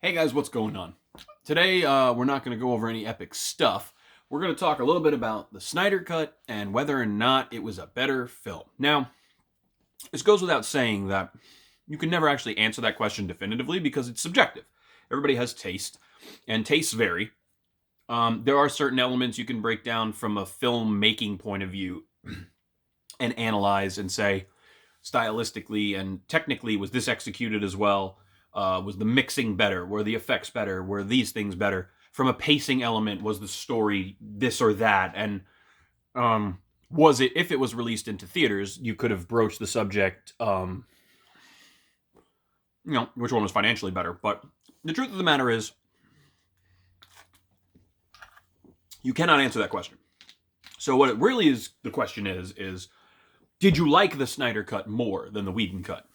Hey guys, what's going on? Today, we're not going to go over any epic stuff. We're going to talk a little bit about the Snyder Cut and whether or not it was a better film. Now, this goes without saying that you can never actually answer that question definitively because it's subjective. Everybody has taste, and tastes vary. There are certain elements you can break down from a filmmaking point of view and analyze and say, stylistically and technically, was this executed as well? Was the mixing better? Were the effects better? Were these things better? From a pacing element, was the story this or that? And was it, if it was released into theaters, you could have broached the subject, which one was financially better. But the truth of the matter is, you cannot answer that question. So what it really is, the question is, did you like the Snyder Cut more than the Whedon Cut?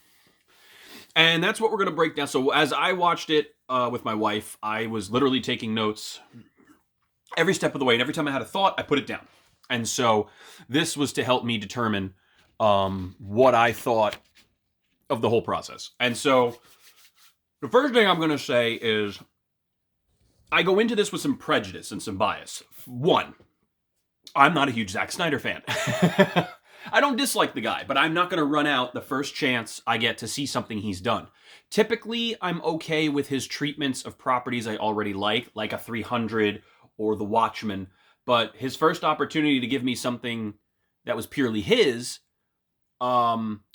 And that's what we're going to break down. So as I watched it with my wife, I was literally taking notes every step of the way. And every time I had a thought, I put it down. And so this was to help me determine what I thought of the whole process. And so the first thing I'm going to say is I go into this with some prejudice and some bias. One, I'm not a huge Zack Snyder fan. I don't dislike the guy, but I'm not going to run out the first chance I get to see something he's done. Typically, I'm okay with his treatments of properties I already like a 300 or The Watchmen, but his first opportunity to give me something that was purely his,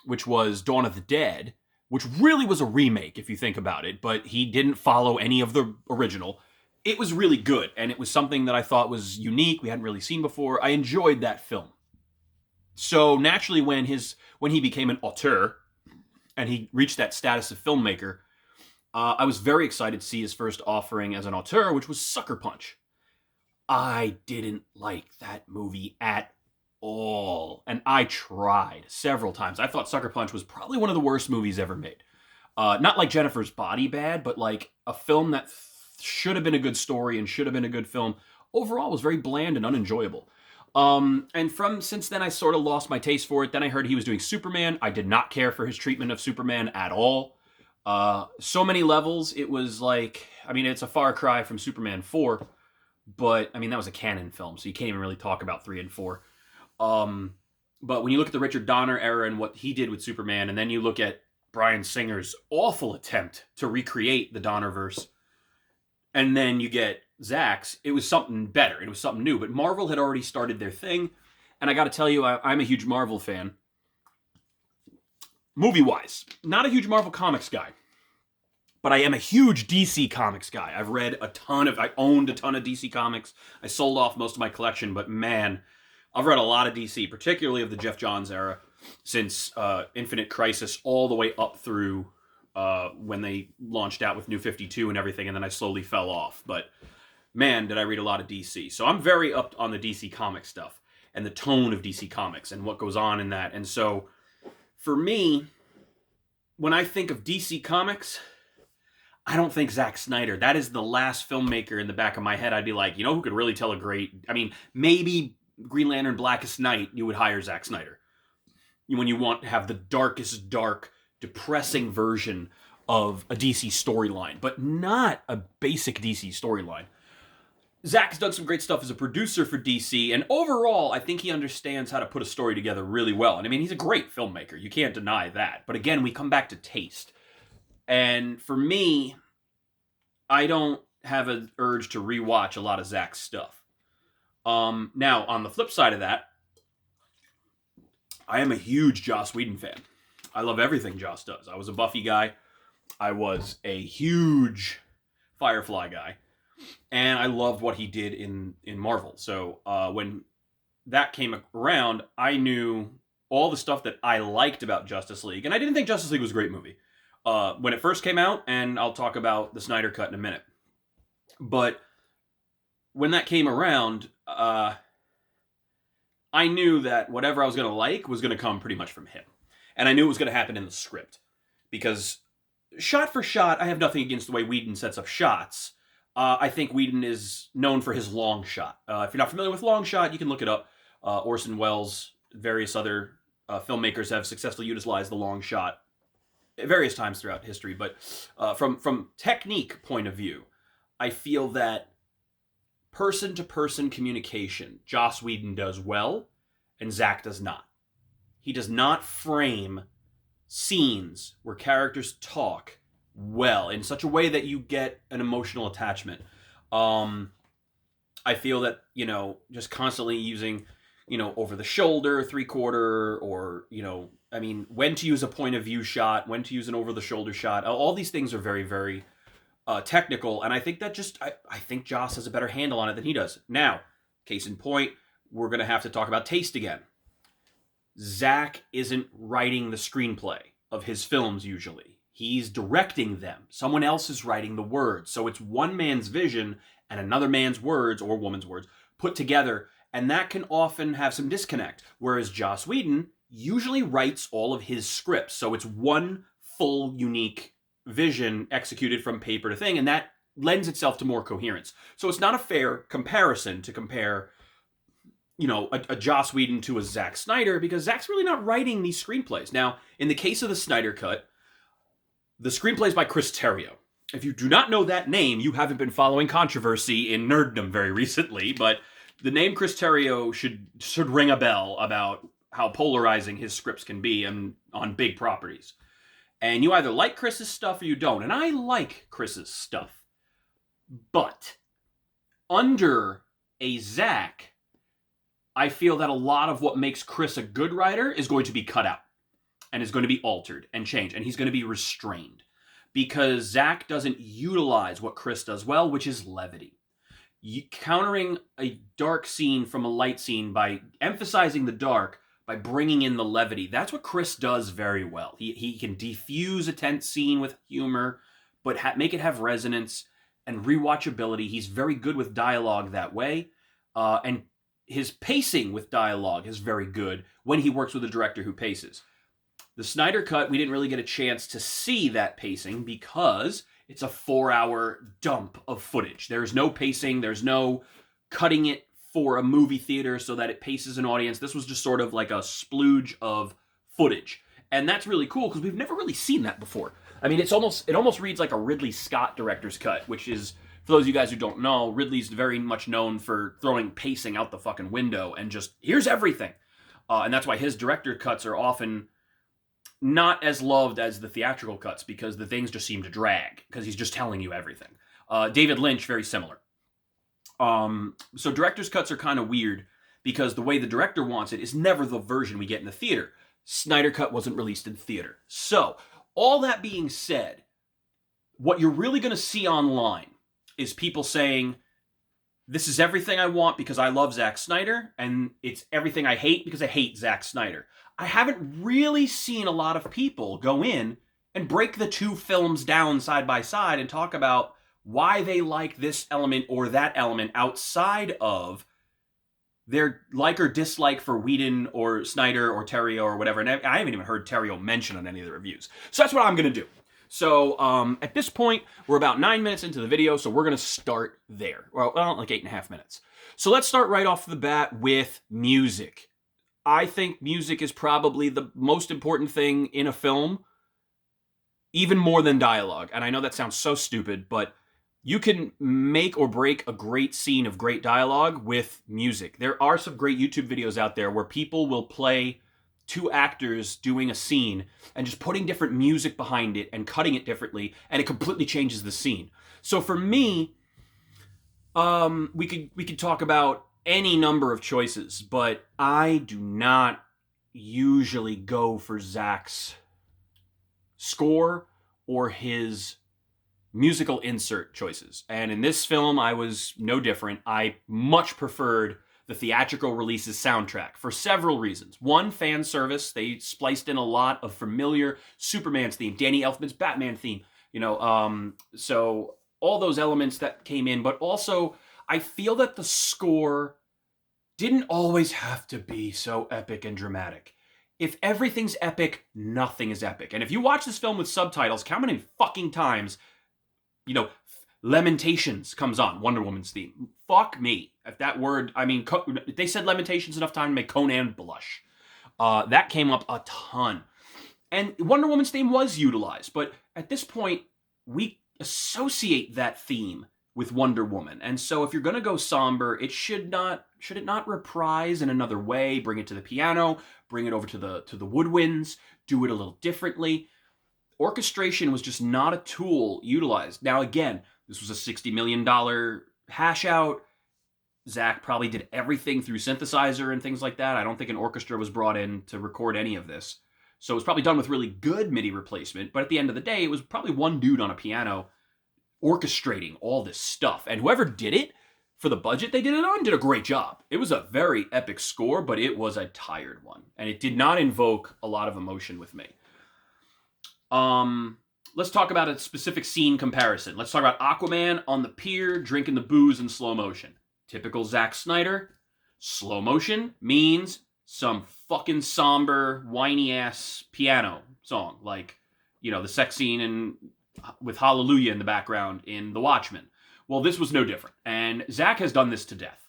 which was Dawn of the Dead, which really was a remake if you think about it, but he didn't follow any of the original. It was really good, and it was something that I thought was unique, we hadn't really seen before. I enjoyed that film. So naturally, when he became an auteur and he reached that status of filmmaker, I was very excited to see his first offering as an auteur, which was Sucker Punch. I didn't like that movie at all, and I tried several times. I thought Sucker Punch was probably one of the worst movies ever made. Not like Jennifer's Body bad, but like a film that should have been a good story and should have been a good film. Overall, was very bland and unenjoyable. And since then I sort of lost my taste for it. Then I heard he was doing Superman. I did not care for his treatment of Superman at all. So many levels. It was like, it's a far cry from Superman 4, but that was a canon film, so you can't even really talk about 3 and 4. But when you look at the Richard Donner era and what he did with Superman, and then you look at Bryan Singer's awful attempt to recreate the Donnerverse, and then you get Zack's, it was something better. It was something new. But Marvel had already started their thing. And I got to tell you, I'm a huge Marvel fan. Movie-wise. Not a huge Marvel Comics guy. But I am a huge DC Comics guy. I owned a ton of DC Comics. I sold off most of my collection. But man, I've read a lot of DC, particularly of the Geoff Johns era, since Infinite Crisis all the way up through when they launched out with New 52 and everything, and then I slowly fell off. But man, did I read a lot of DC. So I'm very up on the DC Comics stuff and the tone of DC Comics and what goes on in that. And so for me, when I think of DC Comics, I don't think Zack Snyder. That is the last filmmaker in the back of my head. I'd be like, who could really tell a great... maybe Green Lantern Blackest Night, you would hire Zack Snyder. When you want to have the darkest dark, depressing version of a DC storyline, but not a basic DC storyline. Zack's done some great stuff as a producer for DC, and overall, I think he understands how to put a story together really well. And he's a great filmmaker. You can't deny that. But again, we come back to taste. And for me, I don't have an urge to rewatch a lot of Zack's stuff. Now, on the flip side of that, I am a huge Joss Whedon fan. I love everything Joss does. I was a Buffy guy. I was a huge Firefly guy. And I loved what he did in Marvel. So when that came around, I knew all the stuff that I liked about Justice League. And I didn't think Justice League was a great movie when it first came out, and I'll talk about the Snyder Cut in a minute. But when that came around, I knew that whatever I was going to like was going to come pretty much from him. And I knew it was going to happen in the script. Because shot for shot, I have nothing against the way Whedon sets up shots. I think Whedon is known for his long shot. If you're not familiar with long shot, you can look it up. Orson Welles, various other filmmakers have successfully utilized the long shot various times throughout history. But from technique point of view, I feel that person-to-person communication, Joss Whedon does well, and Zack does not. He does not frame scenes where characters talk well in such a way that you get an emotional attachment. I feel that, just constantly using, over the shoulder, 3/4, or, when to use a point of view shot, when to use an over the shoulder shot. All these things are very, very technical, and I think that I think Joss has a better handle on it than he does. Now, case in point, we're going to have to talk about taste again. Zack isn't writing the screenplay of his films usually. He's directing them. Someone else is writing the words. So it's one man's vision and another man's words, or woman's words, put together, and that can often have some disconnect. Whereas Joss Whedon usually writes all of his scripts. So it's one full, unique vision executed from paper to thing, and that lends itself to more coherence. So it's not a fair comparison to compare, a Joss Whedon to a Zack Snyder, because Zack's really not writing these screenplays. Now, in the case of the Snyder Cut, the screenplay is by Chris Terrio. If you do not know that name, you haven't been following controversy in nerddom very recently, but the name Chris Terrio should ring a bell about how polarizing his scripts can be on big properties. And you either like Chris's stuff or you don't. And I like Chris's stuff. But under a Zack, I feel that a lot of what makes Chris a good writer is going to be cut out. And is going to be altered and changed. And he's going to be restrained. Because Zack doesn't utilize what Chris does well, which is levity. Countering a dark scene from a light scene by emphasizing the dark, by bringing in the levity. That's what Chris does very well. He can defuse a tense scene with humor, but make it have resonance and rewatchability. He's very good with dialogue that way. And his pacing with dialogue is very good when he works with a director who paces. The Snyder Cut, we didn't really get a chance to see that pacing because it's a 4-hour dump of footage. There's no pacing. There's no cutting it for a movie theater so that it paces an audience. This was just sort of like a splooge of footage. And that's really cool because we've never really seen that before. I mean, it almost reads like a Ridley Scott director's cut, which is, for those of you guys who don't know, Ridley's very much known for throwing pacing out the fucking window and just, here's everything. And that's why his director cuts are often not as loved as the theatrical cuts because the things just seem to drag because he's just telling you everything. David Lynch, very similar. So director's cuts are kind of weird because the way the director wants it is never the version we get in the theater. Snyder Cut wasn't released in theater. So, all that being said, what you're really going to see online is people saying, this is everything I want because I love Zack Snyder, and it's everything I hate because I hate Zack Snyder. I haven't really seen a lot of people go in and break the two films down side by side and talk about why they like this element or that element outside of their like or dislike for Whedon or Snyder or Terrio or whatever. And I haven't even heard Terrio mention on any of the reviews. So that's what I'm going to do. So at this point, we're about 9 minutes into the video, so we're going to start there. Well, like 8.5 minutes. So let's start right off the bat with music. I think music is probably the most important thing in a film, even more than dialogue. And I know that sounds so stupid, but you can make or break a great scene of great dialogue with music. There are some great YouTube videos out there where people will play two actors doing a scene and just putting different music behind it and cutting it differently, and it completely changes the scene. So for me, we could talk about any number of choices, but I do not usually go for Zack's score or his musical insert choices. And in this film, I was no different. I much preferred the theatrical release's soundtrack for several reasons. One, fan service. They spliced in a lot of familiar Superman's theme, Danny Elfman's Batman theme, so all those elements that came in, but also I feel that the score didn't always have to be so epic and dramatic. If everything's epic, nothing is epic. And if you watch this film with subtitles, how many fucking times, Lamentations comes on, Wonder Woman's theme. Fuck me. If that word, they said Lamentations enough time to make Conan blush. That came up a ton. And Wonder Woman's theme was utilized, but at this point, we associate that theme with Wonder Woman. And so if you're going to go somber, should it not reprise in another way, bring it to the piano, bring it over to the woodwinds, do it a little differently. Orchestration was just not a tool utilized. Now again, this was a $60 million hash out. Zach probably did everything through synthesizer and things like that. I don't think an orchestra was brought in to record any of this. So it was probably done with really good MIDI replacement, but at the end of the day, it was probably one dude on a piano orchestrating all this stuff. And whoever did it, for the budget they did it on, did a great job. It was a very epic score, but it was a tired one. And it did not invoke a lot of emotion with me. Let's talk about a specific scene comparison. Let's talk about Aquaman on the pier drinking the booze in slow motion. Typical Zack Snyder. Slow motion means some fucking somber, whiny-ass piano song. Like, the sex scene with Hallelujah in the background in The Watchmen. Well, this was no different. And Zack has done this to death.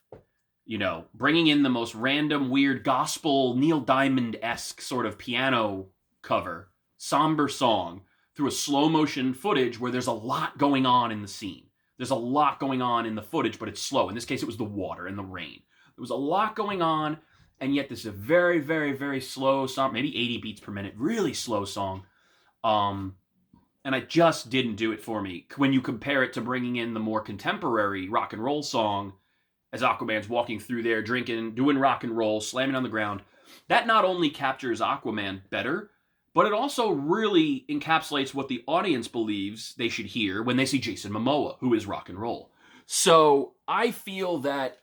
Bringing in the most random, weird gospel, Neil Diamond-esque sort of piano cover, somber song, through a slow motion footage where there's a lot going on in the scene. There's a lot going on in the footage, but it's slow. In this case, it was the water and the rain. There was a lot going on, and yet this is a very, very, very slow song, maybe 80 beats per minute, really slow song. And it just didn't do it for me. When you compare it to bringing in the more contemporary rock and roll song, as Aquaman's walking through there, drinking, doing rock and roll, slamming on the ground, that not only captures Aquaman better, but it also really encapsulates what the audience believes they should hear when they see Jason Momoa, who is rock and roll. So I feel that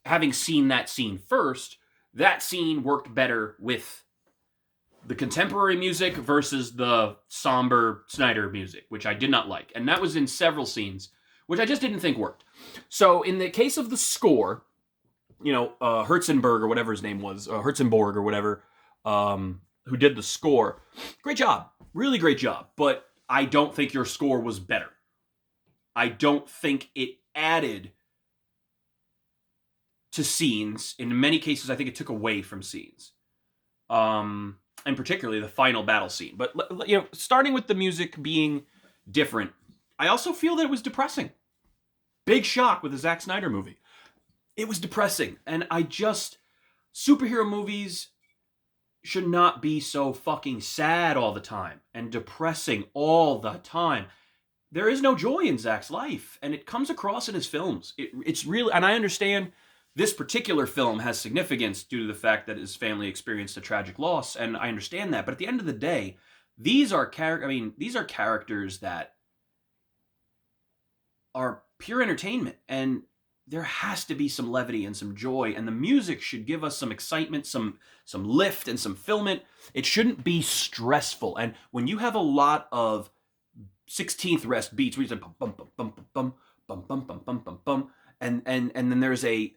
having seen that scene first, that scene worked better with the contemporary music versus the somber Snyder music, which I did not like. And that was in several scenes, which I just didn't think worked. So in the case of the score, Herzenberg or whatever his name was, Herzenborg or whatever, who did the score, great job, really great job. But I don't think your score was better. I don't think it added to scenes. In many cases, I think it took away from scenes. And particularly the final battle scene. But, starting with the music being different, I also feel that it was depressing. Big shock with the Zack Snyder movie. It was depressing. And superhero movies should not be so fucking sad all the time and depressing all the time. There is no joy in Zack's life, and it comes across in his films. It's really, and I understand this particular film has significance due to the fact that his family experienced a tragic loss, and I understand that. But at the end of the day, these are characters that are pure entertainment, and there has to be some levity and some joy, and the music should give us some excitement, some lift, and some fulfillment. It shouldn't be stressful. And when you have a lot of 16th rest beats, where you say bum bum bum bum bum bum bum bum bum bum, and then there's a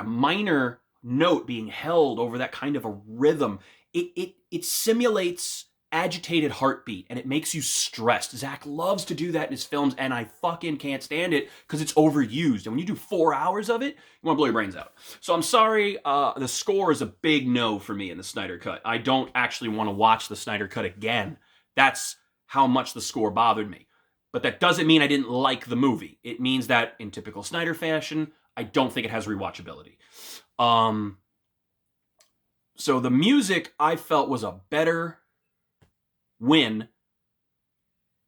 minor note being held over that kind of a rhythm, it simulates agitated heartbeat, and it makes you stressed. Zack loves to do that in his films, and I fucking can't stand it because it's overused. And when you do 4 hours of it, you want to blow your brains out. So I'm sorry, the score is a big no for me in the Snyder Cut. I don't actually want to watch the Snyder Cut again. That's how much the score bothered me. But that doesn't mean I didn't like the movie. It means that, in typical Snyder fashion, I don't think it has rewatchability. So the music, I felt, was a better win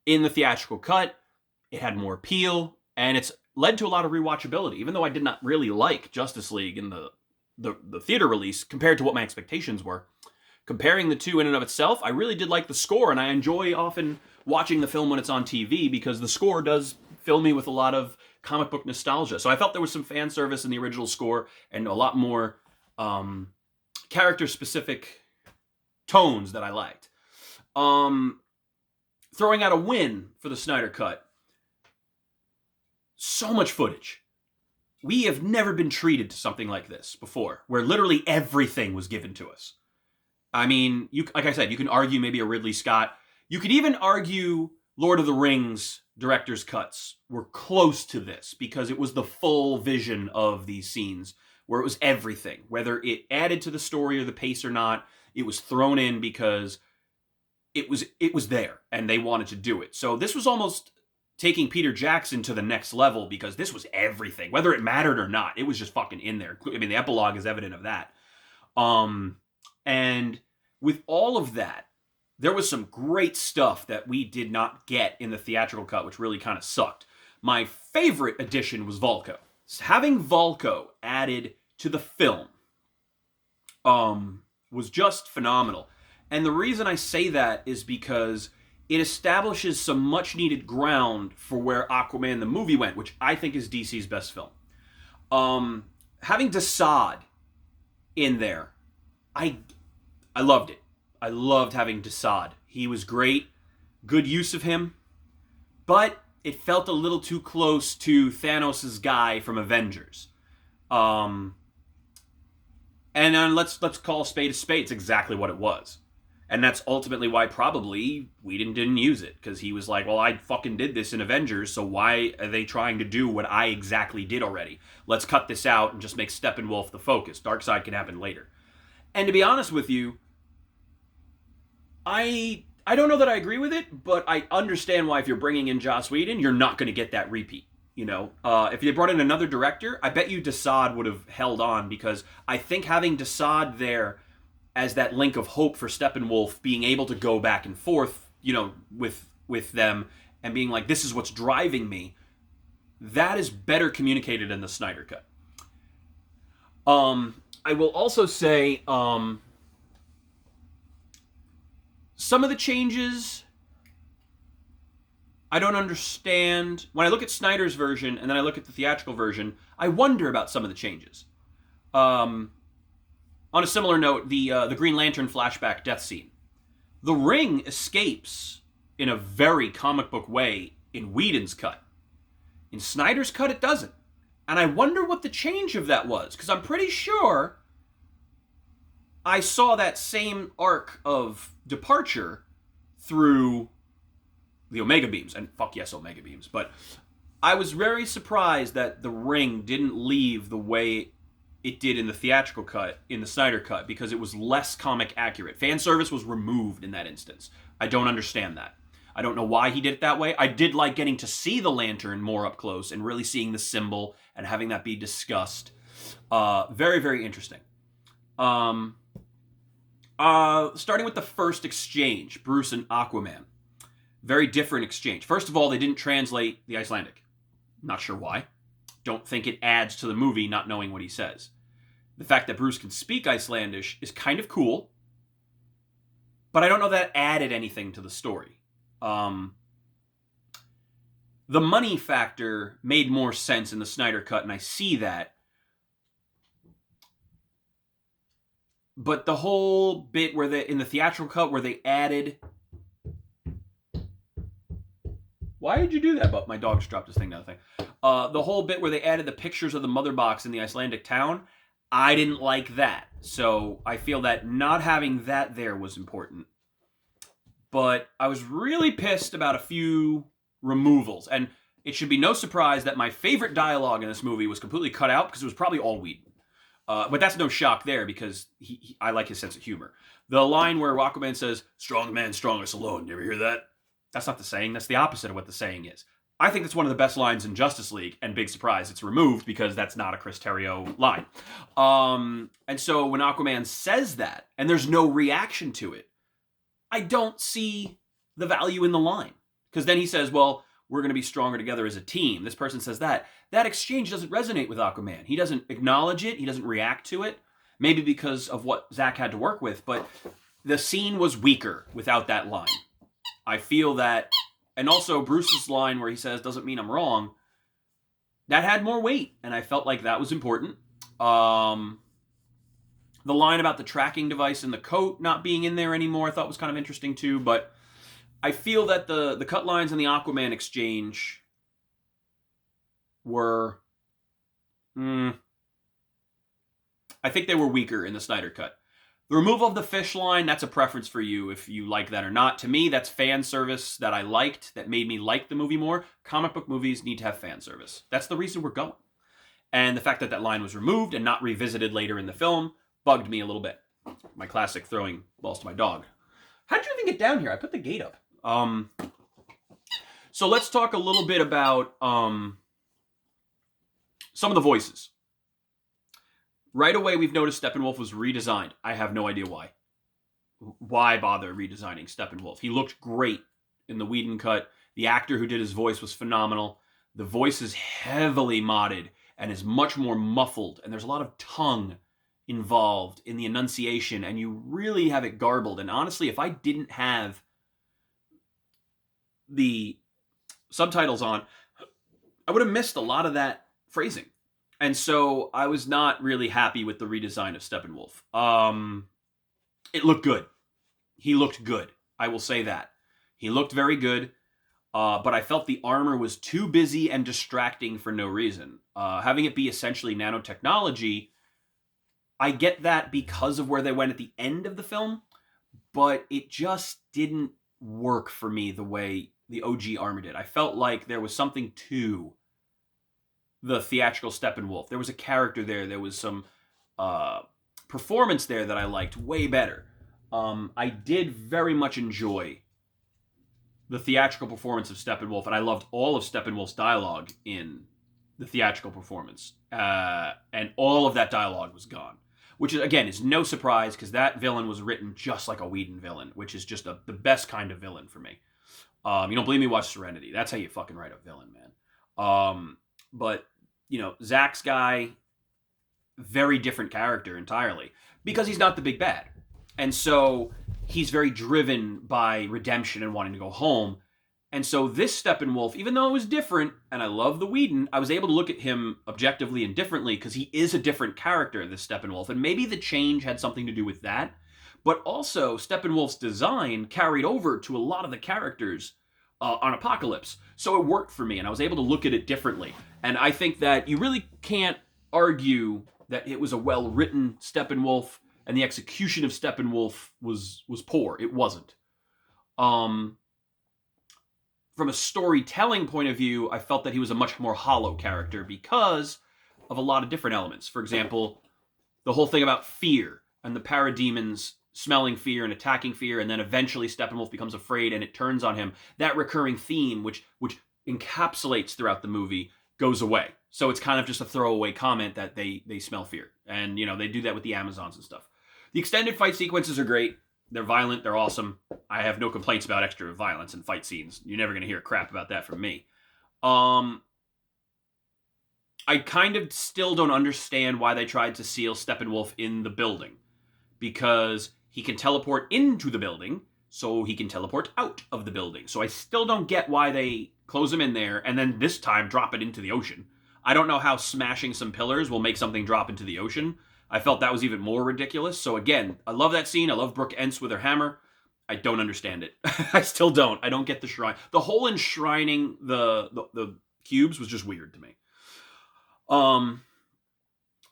in the theatrical cut. It had more appeal, and it's led to a lot of rewatchability, even though I did not really like Justice League in the theater release compared to what my expectations were. Comparing the two in and of itself, I really did like the score, and I enjoy often watching the film when it's on TV because the score does fill me with a lot of comic book nostalgia. So I felt there was some fan service in the original score and a lot more character-specific tones that I liked. Throwing out a win for the Snyder Cut. So much footage. We have never been treated to something like this before, where literally everything was given to us. I mean, like I said, you can argue maybe a Ridley Scott. You could even argue Lord of the Rings director's cuts were close to this because it was the full vision of these scenes, where it was everything. Whether it added to the story or the pace or not, it was thrown in because it was there, and they wanted to do it. So this was almost taking Peter Jackson to the next level, because this was everything, whether it mattered or not. It was just fucking in there. I mean, the epilogue is evident of that. And with all of that, there was some great stuff that we did not get in the theatrical cut, which really kind of sucked. My favorite addition was Volko. Having Volko added to the film was just phenomenal. And the reason I say that is because it establishes some much needed ground for where Aquaman the movie went, which I think is DC's best film. Having Desaad in there, I loved it. I loved having Desaad. He was great. Good use of him. But it felt a little too close to Thanos' guy from Avengers. And let's call a spade. It's exactly what it was. And that's ultimately why probably Whedon didn't use it. Because he was like, well, I fucking did this in Avengers, so why are they trying to do what I exactly did already? Let's cut this out and just make Steppenwolf the focus. Darkseid can happen later. And to be honest with you, I don't know that I agree with it, but I understand why if you're bringing in Joss Whedon, you're not going to get that repeat. You know, if you brought in another director, I bet you Desaad would have held on, because I think having Desaad there as that link of hope for Steppenwolf, being able to go back and forth, you know, with them and being like, this is what's driving me, that is better communicated in the Snyder Cut. I will also say, some of the changes I don't understand. When I look at Snyder's version and then I look at the theatrical version, I wonder about some of the changes. On a similar note, the Green Lantern flashback death scene. The Ring escapes in a very comic book way in Whedon's cut. In Snyder's cut, it doesn't. And I wonder what the change of that was, because I'm pretty sure I saw that same arc of departure through the Omega Beams. And fuck yes, Omega Beams. But I was very surprised that the Ring didn't leave the way it did in the theatrical cut, in the Snyder cut, because it was less comic accurate. Fan service was removed in that instance. I don't understand that. I don't know why he did it that way. I did like getting to see the Lantern more up close and really seeing the symbol and having that be discussed. Very, very interesting. Starting with the first exchange, Bruce and Aquaman. Very different exchange. First of all, they didn't translate the Icelandic. Not sure why. Don't think it adds to the movie not knowing what he says. The fact that Bruce can speak Icelandish is kind of cool, but I don't know that added anything to the story. The money factor made more sense in the Snyder cut, and I see that. But the whole bit where in the theatrical cut where they added... Why did you do that? But my dog just dropped his thing down the thing. The whole bit where they added the pictures of the mother box in the Icelandic town, I didn't like that. So I feel that not having that there was important. But I was really pissed about a few removals. And it should be no surprise that my favorite dialogue in this movie was completely cut out, because it was probably all Whedon. But that's no shock there, because I like his sense of humor. The line where Aquaman says, "Strong man, strongest alone." You ever hear that? That's not the saying. That's the opposite of what the saying is. I think that's one of the best lines in Justice League, and big surprise, it's removed because that's not a Chris Terrio line. And so when Aquaman says that, and there's no reaction to it, I don't see the value in the line. Because then he says, well, we're going to be stronger together as a team. This person says that. That exchange doesn't resonate with Aquaman. He doesn't acknowledge it. He doesn't react to it. Maybe because of what Zach had to work with, but the scene was weaker without that line. I feel that, and also Bruce's line where he says, "Doesn't mean I'm wrong," that had more weight, and I felt like that was important. The line about the tracking device in the coat not being in there anymore I thought was kind of interesting too, but I feel that the cut lines in the Aquaman exchange were... I think they were weaker in the Snyder cut. The removal of the fish line, that's a preference for you if you like that or not. To me, that's fan service that I liked, that made me like the movie more. Comic book movies need to have fan service. That's the reason we're going. And the fact that that line was removed and not revisited later in the film bugged me a little bit. My classic throwing balls to my dog. How did you even get down here? I put the gate up. So let's talk a little bit about some of the voices. Right away, we've noticed Steppenwolf was redesigned. I have no idea why. Why bother redesigning Steppenwolf? He looked great in the Whedon cut. The actor who did his voice was phenomenal. The voice is heavily modded and is much more muffled, and there's a lot of tongue involved in the enunciation, and you really have it garbled. And honestly, if I didn't have the subtitles on, I would have missed a lot of that phrasing. And so I was not really happy with the redesign of Steppenwolf. It looked good. He looked good. I will say that. He looked very good, but I felt the armor was too busy and distracting for no reason. Having it be essentially nanotechnology, I get that because of where they went at the end of the film, but it just didn't work for me the way the OG armor did. I felt like there was something to the theatrical Steppenwolf. There was a character there. There was some performance there that I liked way better. I did very much enjoy the theatrical performance of Steppenwolf, and I loved all of Steppenwolf's dialogue in the theatrical performance. And all of that dialogue was gone. Which, again, is no surprise, because that villain was written just like a Whedon villain, which is just the best kind of villain for me. You don't believe me? Watch Serenity. That's how you fucking write a villain, man. But, Zach's guy, very different character entirely, because he's not the big bad. And so he's very driven by redemption and wanting to go home. And so this Steppenwolf, even though it was different, and I love the Whedon, I was able to look at him objectively and differently, because he is a different character, this Steppenwolf. And maybe the change had something to do with that. But also, Steppenwolf's design carried over to a lot of the characters on Apocalypse. So it worked for me, and I was able to look at it differently. And I think that you really can't argue that it was a well-written Steppenwolf, and the execution of Steppenwolf was poor. It wasn't. From a storytelling point of view, I felt that he was a much more hollow character because of a lot of different elements. For example, the whole thing about fear and the parademons smelling fear and attacking fear, and then eventually Steppenwolf becomes afraid and it turns on him. That recurring theme, which encapsulates throughout the movie, goes away. So it's kind of just a throwaway comment that they smell fear. And, they do that with the Amazons and stuff. The extended fight sequences are great. They're violent. They're awesome. I have no complaints about extra violence and fight scenes. You're never going to hear crap about that from me. I kind of still don't understand why they tried to seal Steppenwolf in the building. Because he can teleport into the building, so he can teleport out of the building. So I still don't get why they close him in there and then this time drop it into the ocean. I don't know how smashing some pillars will make something drop into the ocean. I felt that was even more ridiculous. So again, I love that scene. I love Brooke Entz with her hammer. I don't understand it. I still don't. I don't get the shrine. The whole enshrining the cubes was just weird to me.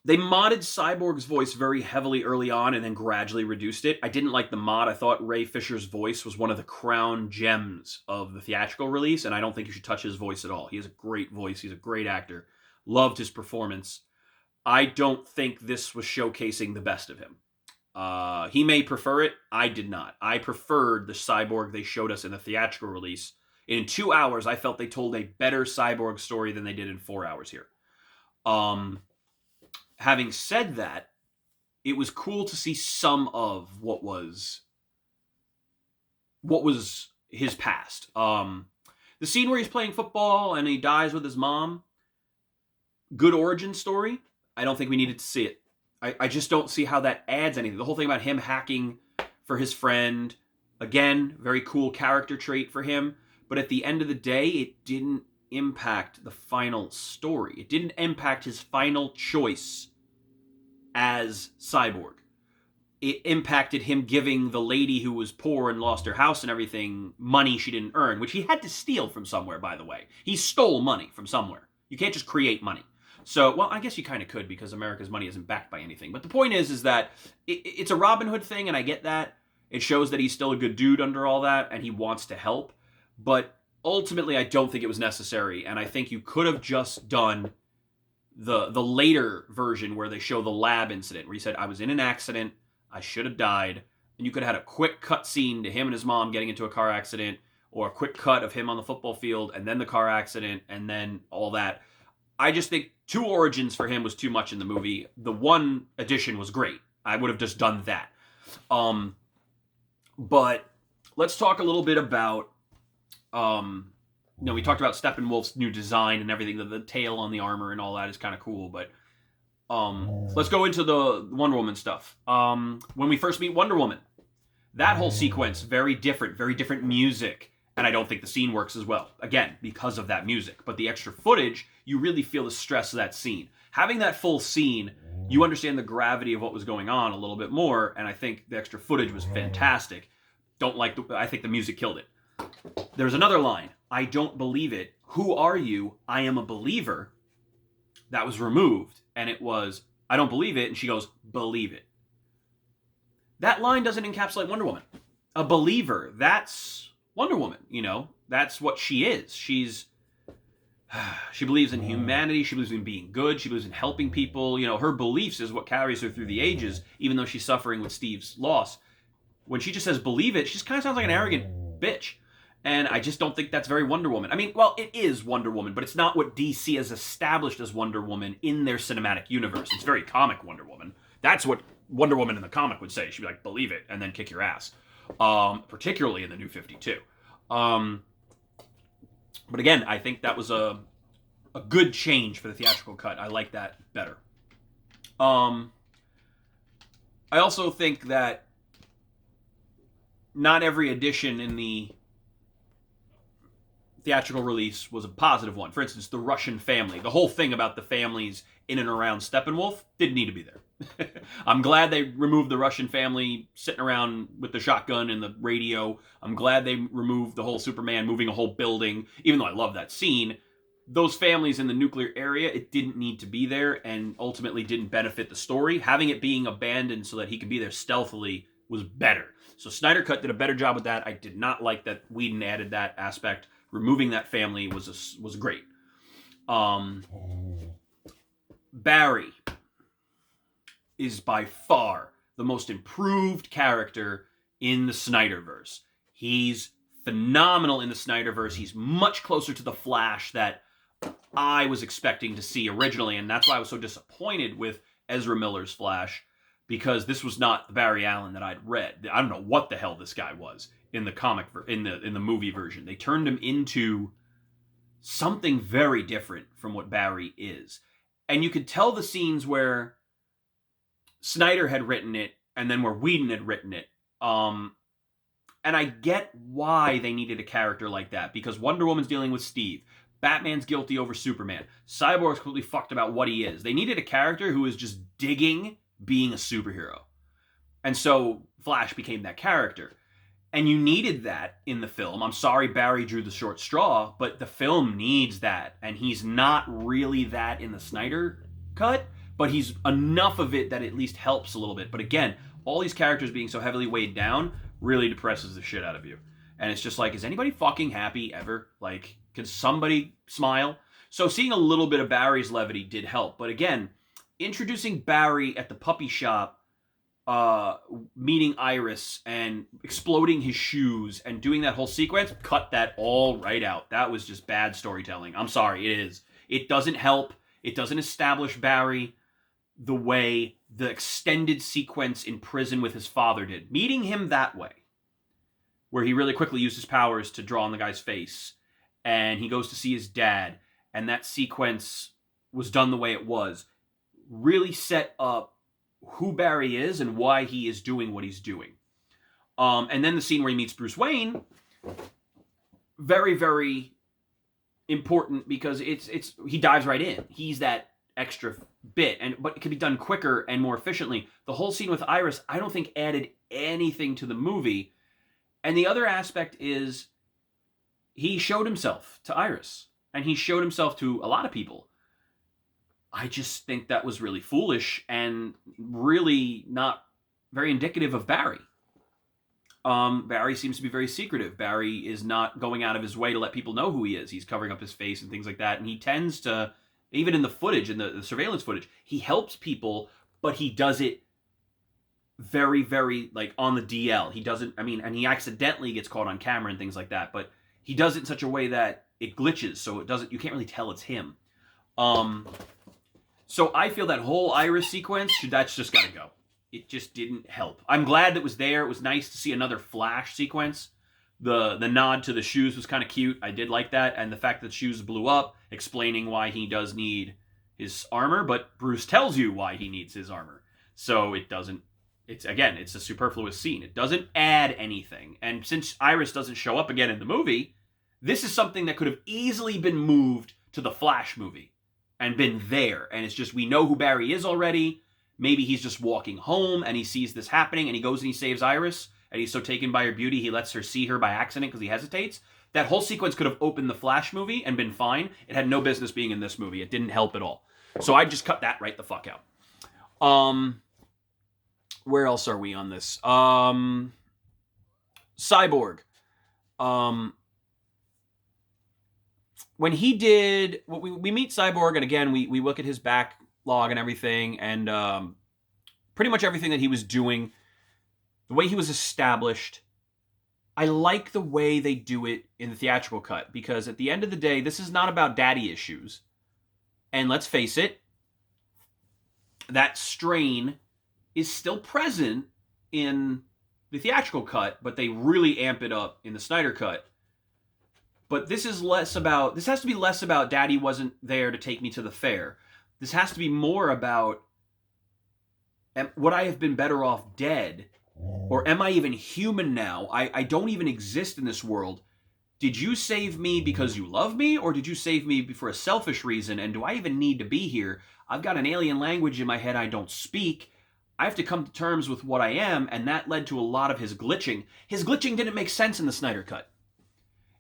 They modded Cyborg's voice very heavily early on and then gradually reduced it. I didn't like the mod. I thought Ray Fisher's voice was one of the crown gems of the theatrical release, and I don't think you should touch his voice at all. He has a great voice. He's a great actor. Loved his performance. I don't think this was showcasing the best of him. He may prefer it. I did not. I preferred the Cyborg they showed us in the theatrical release. In 2 hours, I felt they told a better Cyborg story than they did in 4 hours here. Having said that, it was cool to see some of what was his past. The scene where he's playing football and he dies with his mom, good origin story. I don't think we needed to see it. I just don't see how that adds anything. The whole thing about him hacking for his friend, again, very cool character trait for him. But at the end of the day, it didn't impact the final story. It didn't impact his final choice as Cyborg. It impacted him giving the lady who was poor and lost her house and everything money she didn't earn, which he had to steal from somewhere, by the way. He stole money from somewhere. You can't just create money. So, well, I guess you kind of could, because America's money isn't backed by anything. But the point is that it's a Robin Hood thing, and I get that. It shows that he's still a good dude under all that, and he wants to help. But ultimately, I don't think it was necessary, and I think you could have just done the later version where they show the lab incident, where he said, I was in an accident, I should have died, and you could have had a quick cut scene to him and his mom getting into a car accident, or a quick cut of him on the football field, and then the car accident, and then all that. I just think 2 origins for him was too much in the movie. The 1 addition was great. I would have just done that. But let's talk a little bit about, we talked about Steppenwolf's new design and everything. The tail on the armor and all that is kind of cool. But let's go into the Wonder Woman stuff. When we first meet Wonder Woman, that whole sequence, very different music. And I don't think the scene works as well, again, because of that music. But the extra footage, you really feel the stress of that scene. Having that full scene, you understand the gravity of what was going on a little bit more, and I think the extra footage was fantastic. I think the music killed it. There's another line, I don't believe it. Who are you? I am a believer. That was removed, and it was, I don't believe it, and she goes, believe it. That line doesn't encapsulate Wonder Woman. A believer, that's Wonder Woman, that's what she is. She believes in humanity. She believes in being good. She believes in helping people. Her beliefs is what carries her through the ages, even though she's suffering with Steve's loss. When she just says believe it, she just kind of sounds like an arrogant bitch. And I just don't think that's very Wonder Woman. I mean, well, it is Wonder Woman, but it's not what DC has established as Wonder Woman in their cinematic universe. It's very comic Wonder Woman. That's what Wonder Woman in the comic would say. She'd be like, believe it, and then kick your ass. Particularly in the New 52. But again, I think that was a good change for the theatrical cut. I like that better. I also think that not every addition in the theatrical release was a positive one. For instance, the Russian family. The whole thing about the families in and around Steppenwolf didn't need to be there. I'm glad they removed the Russian family sitting around with the shotgun and the radio. I'm glad they removed the whole Superman moving a whole building. Even though I love that scene, those families in the nuclear area, it didn't need to be there and ultimately didn't benefit the story. Having it being abandoned so that he could be there stealthily was better. So Snyder Cut did a better job with that. I did not like that Whedon added that aspect. Removing that family was great. Barry is by far the most improved character in the Snyderverse. He's phenomenal in the Snyderverse. He's much closer to the Flash that I was expecting to see originally, and that's why I was so disappointed with Ezra Miller's Flash, because this was not the Barry Allen that I'd read. I don't know what the hell this guy was in the comic, in the movie version. They turned him into something very different from what Barry is. And you could tell the scenes where Snyder had written it and then where Whedon had written it. And I get why they needed a character like that, because Wonder Woman's dealing with Steve. Batman's guilty over Superman. Cyborg's completely fucked about what he is. They needed a character who was just digging being a superhero. And so Flash became that character. And you needed that in the film. I'm sorry Barry drew the short straw, but the film needs that. And he's not really that in the Snyder cut, but he's enough of it that at least helps a little bit. But again, all these characters being so heavily weighed down really depresses the shit out of you. And it's just like, is anybody fucking happy ever? Like, can somebody smile? So seeing a little bit of Barry's levity did help. But again, introducing Barry at the puppy shop, meeting Iris and exploding his shoes and doing that whole sequence, cut that all right out. That was just bad storytelling. I'm sorry, it is. It doesn't help. It doesn't establish Barry the way the extended sequence in prison with his father did. Meeting him that way, where he really quickly used his powers to draw on the guy's face, and he goes to see his dad, and that sequence was done the way it was, really set up who Barry is and why he is doing what he's doing. And then the scene where he meets Bruce Wayne, very, very important, because it's he dives right in. He's that extra bit, but it could be done quicker and more efficiently. The whole scene with Iris, I don't think added anything to the movie. And the other aspect is he showed himself to Iris, and he showed himself to a lot of people. I just think that was really foolish and really not very indicative of Barry. Barry seems to be very secretive. Barry is not going out of his way to let people know who he is. He's covering up his face and things like that. And he tends to, even in the footage, in the surveillance footage, he helps people, but he does it very, very, like, on the DL. He doesn't, I mean, and he accidentally gets caught on camera and things like that, but he does it in such a way that it glitches, so it doesn't, you can't really tell it's him. So I feel that whole Iris sequence, that's just gotta go. It just didn't help. I'm glad that it was there. It was nice to see another Flash sequence. The nod to the shoes was kind of cute. I did like that. And the fact that the shoes blew up, explaining why he does need his armor, but Bruce tells you why he needs his armor. So it doesn't, it's a superfluous scene. It doesn't add anything. And since Iris doesn't show up again in the movie, this is something that could have easily been moved to the Flash movie and been there. And it's just, we know who Barry is already. Maybe he's just walking home and he sees this happening and he goes and he saves Iris and he's so taken by her beauty he lets her see her by accident because he hesitates. That whole sequence could have opened the Flash movie and been fine. It had no business being in this movie. It didn't help at all. So I just cut that right the fuck out. Where else are we on this? Cyborg. When he did, we meet Cyborg, and again, we look at his backlog and everything, and pretty much everything that he was doing, the way he was established. I like the way they do it in the theatrical cut, because at the end of the day, this is not about daddy issues. And let's face it, that strain is still present in the theatrical cut, but they really amp it up in the Snyder cut. But this has to be less about daddy wasn't there to take me to the fair. This has to be more about, would I have been better off dead? Or am I even human now? I don't even exist in this world. Did you save me because you love me? Or did you save me for a selfish reason? And do I even need to be here? I've got an alien language in my head I don't speak. I have to come to terms with what I am, and that led to a lot of his glitching. His glitching didn't make sense in the Snyder cut.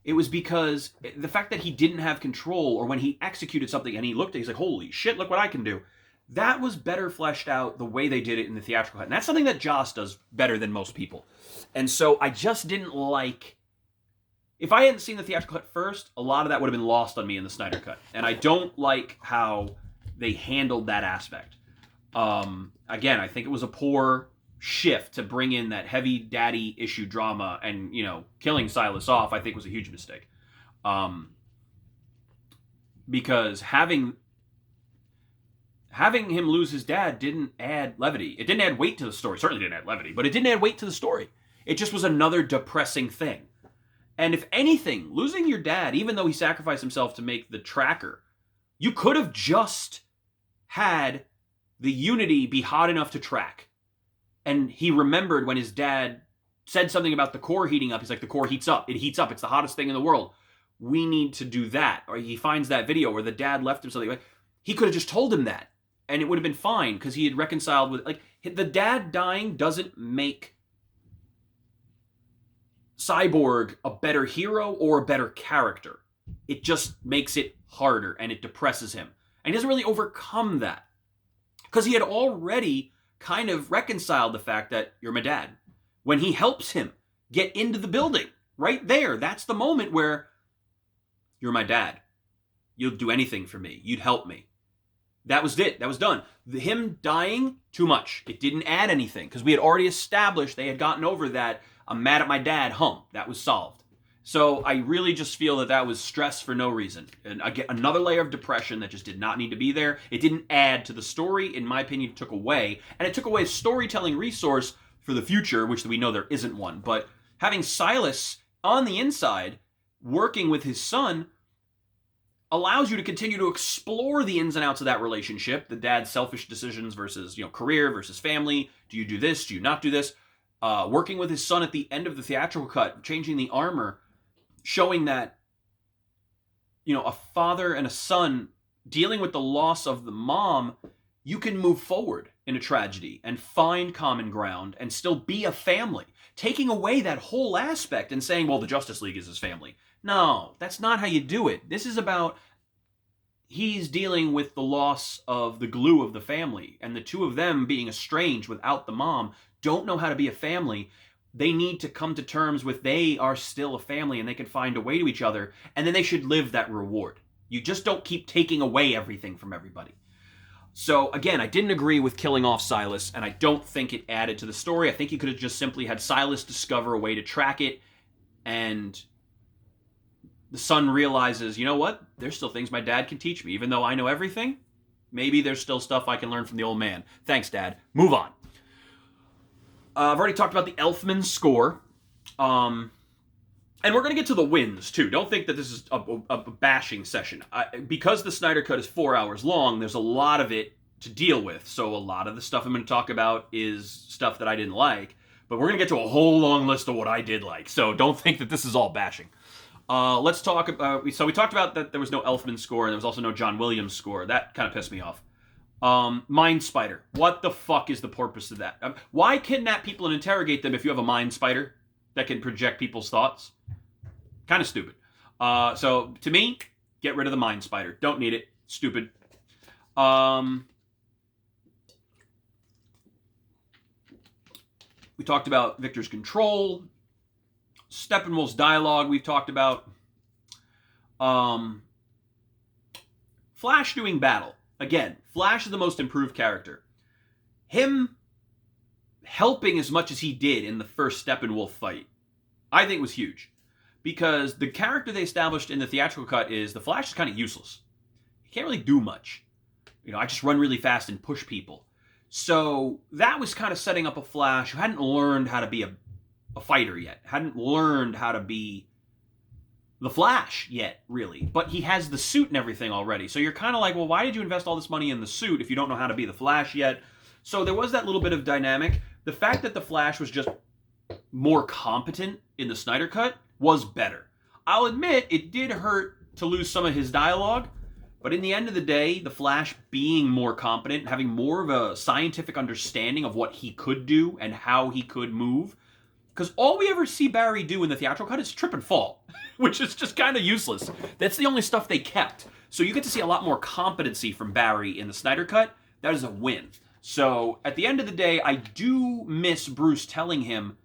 It was because the fact that he didn't have control, or when he executed something and he looked at it, he's like, holy shit, look what I can do. That was better fleshed out the way they did it in the theatrical cut. And that's something that Joss does better than most people. And so I just didn't like... If I hadn't seen the theatrical cut first, a lot of that would have been lost on me in the Snyder cut. And I don't like how they handled that aspect. Again, I think it was a poor shift to bring in that heavy daddy issue drama, and, you know, killing Silas off, I think, was a huge mistake. Because having him lose his dad didn't add levity. It didn't add weight to the story. Certainly didn't add levity, but it didn't add weight to the story. It just was another depressing thing. And if anything, losing your dad, even though he sacrificed himself to make the tracker, you could have just had the Unity be hot enough to track. And he remembered when his dad said something about the core heating up. He's like, the core heats up. It heats up. It's the hottest thing in the world. We need to do that. Or he finds that video where the dad left him something. He could have just told him that, and it would have been fine, because he had reconciled with, like, the dad dying doesn't make Cyborg a better hero or a better character. It just makes it harder, and it depresses him. And he doesn't really overcome that, because he had already kind of reconciled the fact that you're my dad. When he helps him get into the building, right there, that's the moment where you're my dad. You'll do anything for me. You'd help me. That was it. That was done. Him dying, too much. It didn't add anything, because we had already established they had gotten over that I'm mad at my dad hump. That was solved. So I really just feel that that was stress for no reason. And again, another layer of depression that just did not need to be there. It didn't add to the story. In my opinion, it took away. And it took away a storytelling resource for the future, which we know there isn't one. But having Silas on the inside, working with his son, allows you to continue to explore the ins and outs of that relationship. The dad's selfish decisions versus, career versus family. Do you do this? Do you not do this? Working with his son at the end of the theatrical cut, changing the armor, showing that, a father and a son dealing with the loss of the mom, you can move forward in a tragedy and find common ground and still be a family. Taking away that whole aspect and saying, well, the Justice League is his family. No, that's not how you do it. This is about he's dealing with the loss of the glue of the family, and the two of them being estranged without the mom, don't know how to be a family. They need to come to terms with they are still a family and they can find a way to each other, and then they should live that reward. You just don't keep taking away everything from everybody. So again, I didn't agree with killing off Silas, and I don't think it added to the story. I think he could have just simply had Silas discover a way to track it, and the son realizes, you know what? There's still things my dad can teach me. Even though I know everything, maybe there's still stuff I can learn from the old man. Thanks, Dad. Move on. I've already talked about the Elfman score. And we're going to get to the wins, too. Don't think that this is a bashing session. Because the Snyder Cut is 4 hours long, there's a lot of it to deal with. So a lot of the stuff I'm going to talk about is stuff that I didn't like. But we're going to get to a whole long list of what I did like. So don't think that this is all bashing. Let's talk about... So we talked about that there was no Elfman score, and there was also no John Williams score. That kind of pissed me off. Mind Spider. What the fuck is the purpose of that? Why kidnap people and interrogate them if you have a Mind Spider that can project people's thoughts? Kind of stupid. So, to me, get rid of the Mind Spider. Don't need it. Stupid. We talked about Victor's control. Steppenwolf's dialogue we've talked about. Flash doing battle. Again, Flash is the most improved character. Him helping as much as he did in the first Steppenwolf fight, I think was huge. Because the character they established in the theatrical cut is the Flash is kind of useless. He can't really do much. You know, I just run really fast and push people. So that was kind of setting up a Flash who hadn't learned how to be a fighter yet. Hadn't learned how to be the Flash yet, really. But he has the suit and everything already. So you're kind of like, well, why did you invest all this money in the suit if you don't know how to be the Flash yet? So there was that little bit of dynamic. The fact that the Flash was just more competent in the Snyder Cut was better. I'll admit, it did hurt to lose some of his dialogue, but in the end of the day, the Flash being more competent, having more of a scientific understanding of what he could do and how he could move, because all we ever see Barry do in the theatrical cut is trip and fall, which is just kind of useless. That's the only stuff they kept. So you get to see a lot more competency from Barry in the Snyder Cut. That is a win. So at the end of the day, I do miss Bruce telling him,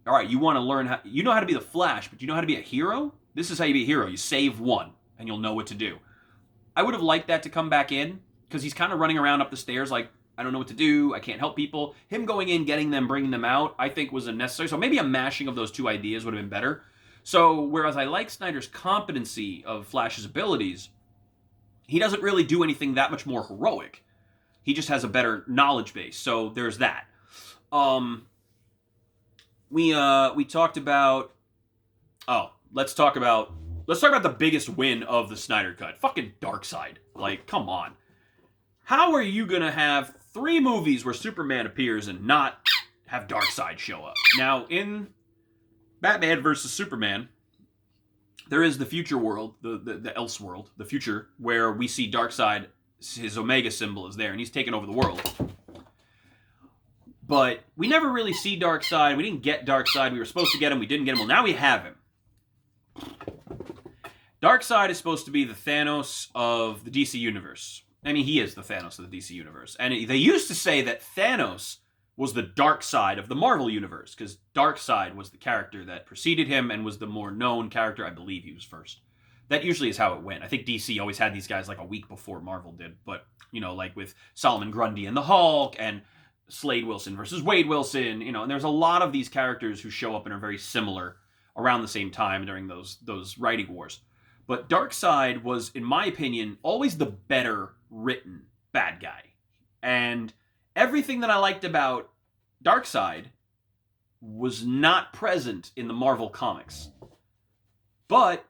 all right, you want to learn how, you know how to be the Flash, but you know how to be a hero? This is how you be a hero. You save one, and you'll know what to do. I would have liked that to come back in, because he's kind of running around up the stairs like, I don't know what to do, I can't help people. Him going in, getting them, bringing them out, I think was unnecessary. So maybe a mashing of those two ideas would have been better. So whereas I like Snyder's competency of Flash's abilities, he doesn't really do anything that much more heroic. He just has a better knowledge base. So there's that. We talked about... Oh, let's talk about the biggest win of the Snyder Cut. Fucking Darkseid. Like, come on. How are you gonna have 3 movies where Superman appears and not have Darkseid show up? Now, in Batman vs. Superman, there is the future world, the else world, the future, where we see Darkseid, his Omega symbol is there, and he's taken over the world. But we never really see Darkseid. We didn't get Darkseid. We were supposed to get him. We didn't get him. Well, now we have him. Darkseid is supposed to be the Thanos of the DC Universe. I mean, he is the Thanos of the DC Universe. And they used to say that Thanos was the Darkseid of the Marvel Universe, because Darkseid was the character that preceded him and was the more known character. I believe he was first. That usually is how it went. I think DC always had these guys like a week before Marvel did. But, you know, like with Solomon Grundy and the Hulk and Slade Wilson versus Wade Wilson, you know, and there's a lot of these characters who show up and are very similar around the same time during those writing wars. But Darkseid was, in my opinion, always the better written bad guy. And everything that I liked about Darkseid was not present in the Marvel comics. But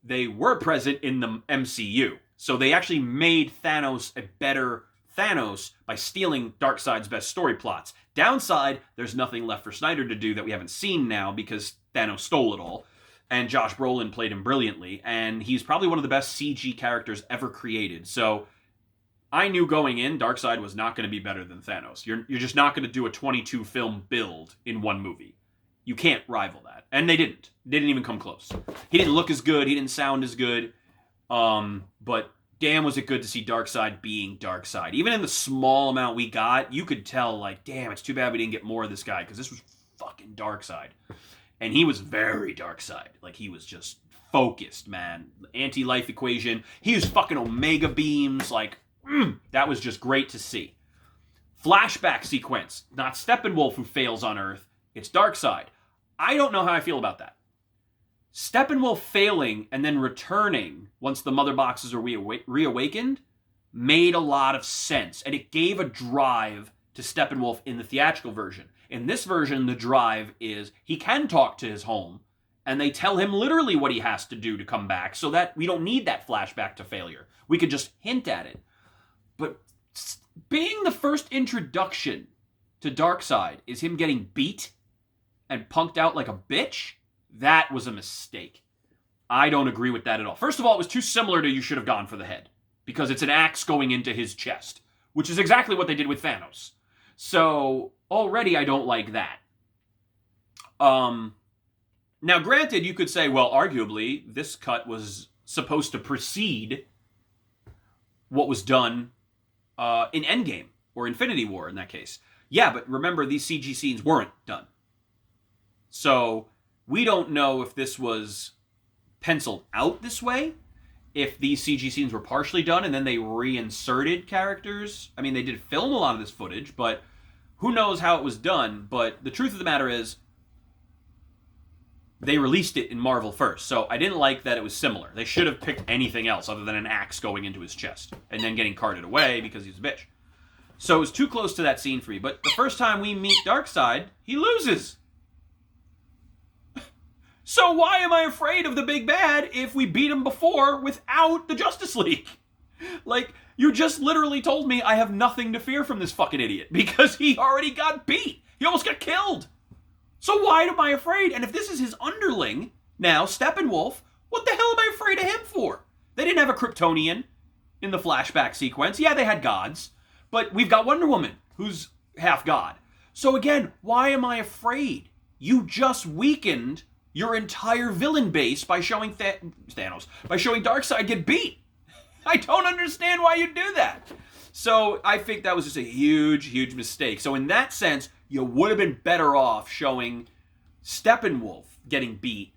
they were present in the MCU. So they actually made Thanos a better Thanos by stealing Darkseid's best story plots. Downside, there's nothing left for Snyder to do that we haven't seen now because Thanos stole it all. And Josh Brolin played him brilliantly. And he's probably one of the best CG characters ever created. So I knew going in, Darkseid was not going to be better than Thanos. You're just not going to do a 22 film build in one movie. You can't rival that. And they didn't. They didn't even come close. He didn't look as good. He didn't sound as good. But damn, was it good to see Darkseid being Darkseid. Even in the small amount we got, you could tell, like, damn, it's too bad we didn't get more of this guy, because this was fucking Darkseid. And he was very Darkseid. Like, he was just focused, man. Anti-life equation. He used fucking Omega beams. Like, That was just great to see. Flashback sequence. Not Steppenwolf who fails on Earth. It's Darkseid. I don't know how I feel about that. Steppenwolf failing and then returning once the mother boxes are reawakened made a lot of sense. And it gave a drive to Steppenwolf in the theatrical version. In this version, the drive is he can talk to his home, and they tell him literally what he has to do to come back, so that we don't need that flashback to failure. We could just hint at it. But being the first introduction to Darkseid is him getting beat and punked out like a bitch, that was a mistake. I don't agree with that at all. First of all, it was too similar to You Should Have Gone for the Head, because it's an axe going into his chest, which is exactly what they did with Thanos. So already I don't like that. Now, granted, you could say, well, arguably, this cut was supposed to precede what was done in Endgame, or Infinity War in that case. Yeah, but remember, these CG scenes weren't done. So we don't know if this was penciled out this way, if these CG scenes were partially done and then they reinserted characters. I mean, they did film a lot of this footage, but who knows how it was done. But the truth of the matter is, they released it in Marvel first, so I didn't like that it was similar. They should have picked anything else other than an axe going into his chest and then getting carted away because he's a bitch. So it was too close to that scene for me. But the first time we meet Darkseid, he loses. So why am I afraid of the big bad if we beat him before without the Justice League? Like, you just literally told me I have nothing to fear from this fucking idiot because he already got beat. He almost got killed. So why am I afraid? And if this is his underling, now, Steppenwolf, what the hell am I afraid of him for? They didn't have a Kryptonian in the flashback sequence. Yeah, they had gods. But we've got Wonder Woman, who's half god. So again, why am I afraid? You just weakened your entire villain base by showing Thanos, by showing Darkseid get beat. I don't understand why you do that. So I think that was just a huge, huge mistake. So in that sense, you would have been better off showing Steppenwolf getting beat,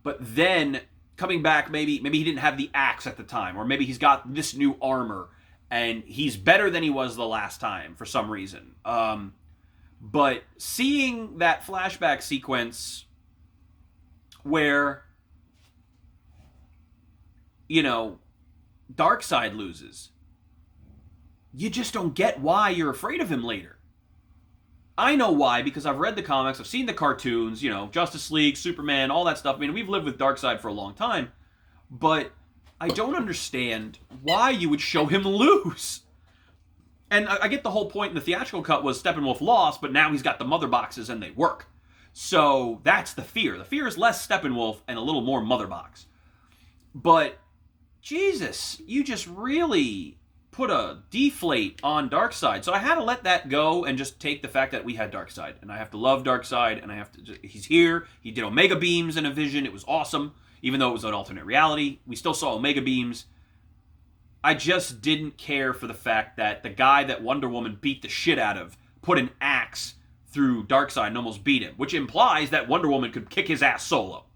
but then coming back, maybe he didn't have the axe at the time, or maybe he's got this new armor, and he's better than he was the last time for some reason. But seeing that flashback sequence where, you know, Darkseid loses, you just don't get why you're afraid of him later. I know why, because I've read the comics, I've seen the cartoons, you know, Justice League, Superman, all that stuff. I mean, we've lived with Darkseid for a long time, but I don't understand why you would show him lose. And I get the whole point in the theatrical cut was Steppenwolf lost, but now he's got the mother boxes and they work. So that's the fear. The fear is less Steppenwolf and a little more mother box. But, Jesus, you just really put a deflate on Darkseid. So I had to let that go and just take the fact that we had Darkseid. And I have to love Darkseid, and I have to, he's here. He did Omega Beams in a vision. It was awesome. Even though it was an alternate reality, we still saw Omega Beams. I just didn't care for the fact that the guy that Wonder Woman beat the shit out of put an axe through Darkseid and almost beat him, which implies that Wonder Woman could kick his ass solo.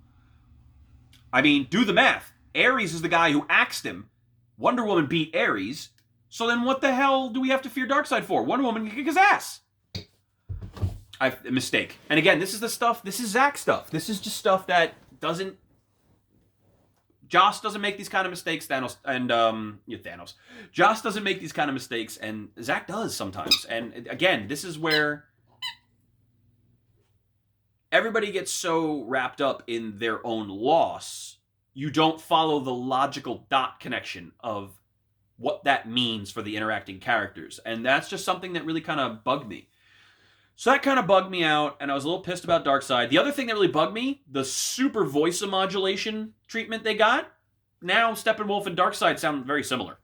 I mean, do the math. Ares is the guy who axed him. Wonder Woman beat Ares. So then what the hell do we have to fear Darkseid for? Wonder Woman can kick his ass. A mistake. And again, this is the stuff, this is Zack stuff. This is just stuff that doesn't... Joss doesn't make these kind of mistakes, Thanos. Joss doesn't make these kind of mistakes, and Zack does sometimes. And again, this is where everybody gets so wrapped up in their own loss, you don't follow the logical dot connection of what that means for the interacting characters. And that's just something that really kind of bugged me. So that kind of bugged me out, and I was a little pissed about Darkseid. The other thing that really bugged me, the super voice modulation treatment they got. Now Steppenwolf and Darkseid sound very similar.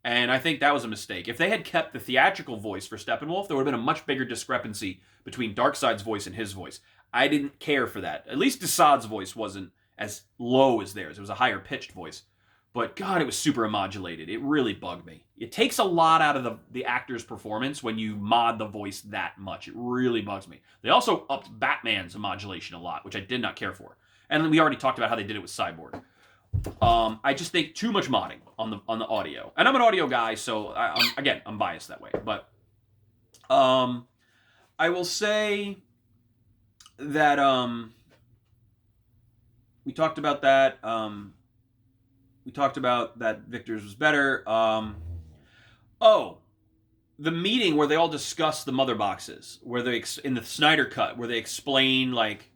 And I think that was a mistake. If they had kept the theatrical voice for Steppenwolf, there would have been a much bigger discrepancy between Darkseid's voice and his voice. I didn't care for that. At least Desaad's voice wasn't as low as theirs. It was a higher pitched voice. But God, it was super modulated. It really bugged me. It takes a lot out of the actor's performance when you mod the voice that much. It really bugs me. They also upped Batman's modulation a lot, which I did not care for. And then we already talked about how they did it with Cyborg. I just think too much modding on the audio, and I'm an audio guy, so I'm biased that way. But I will say that we talked about that. We talked about that Victor's was better. Oh, the meeting where they all discuss the mother boxes, where they in the Snyder cut, where they explain like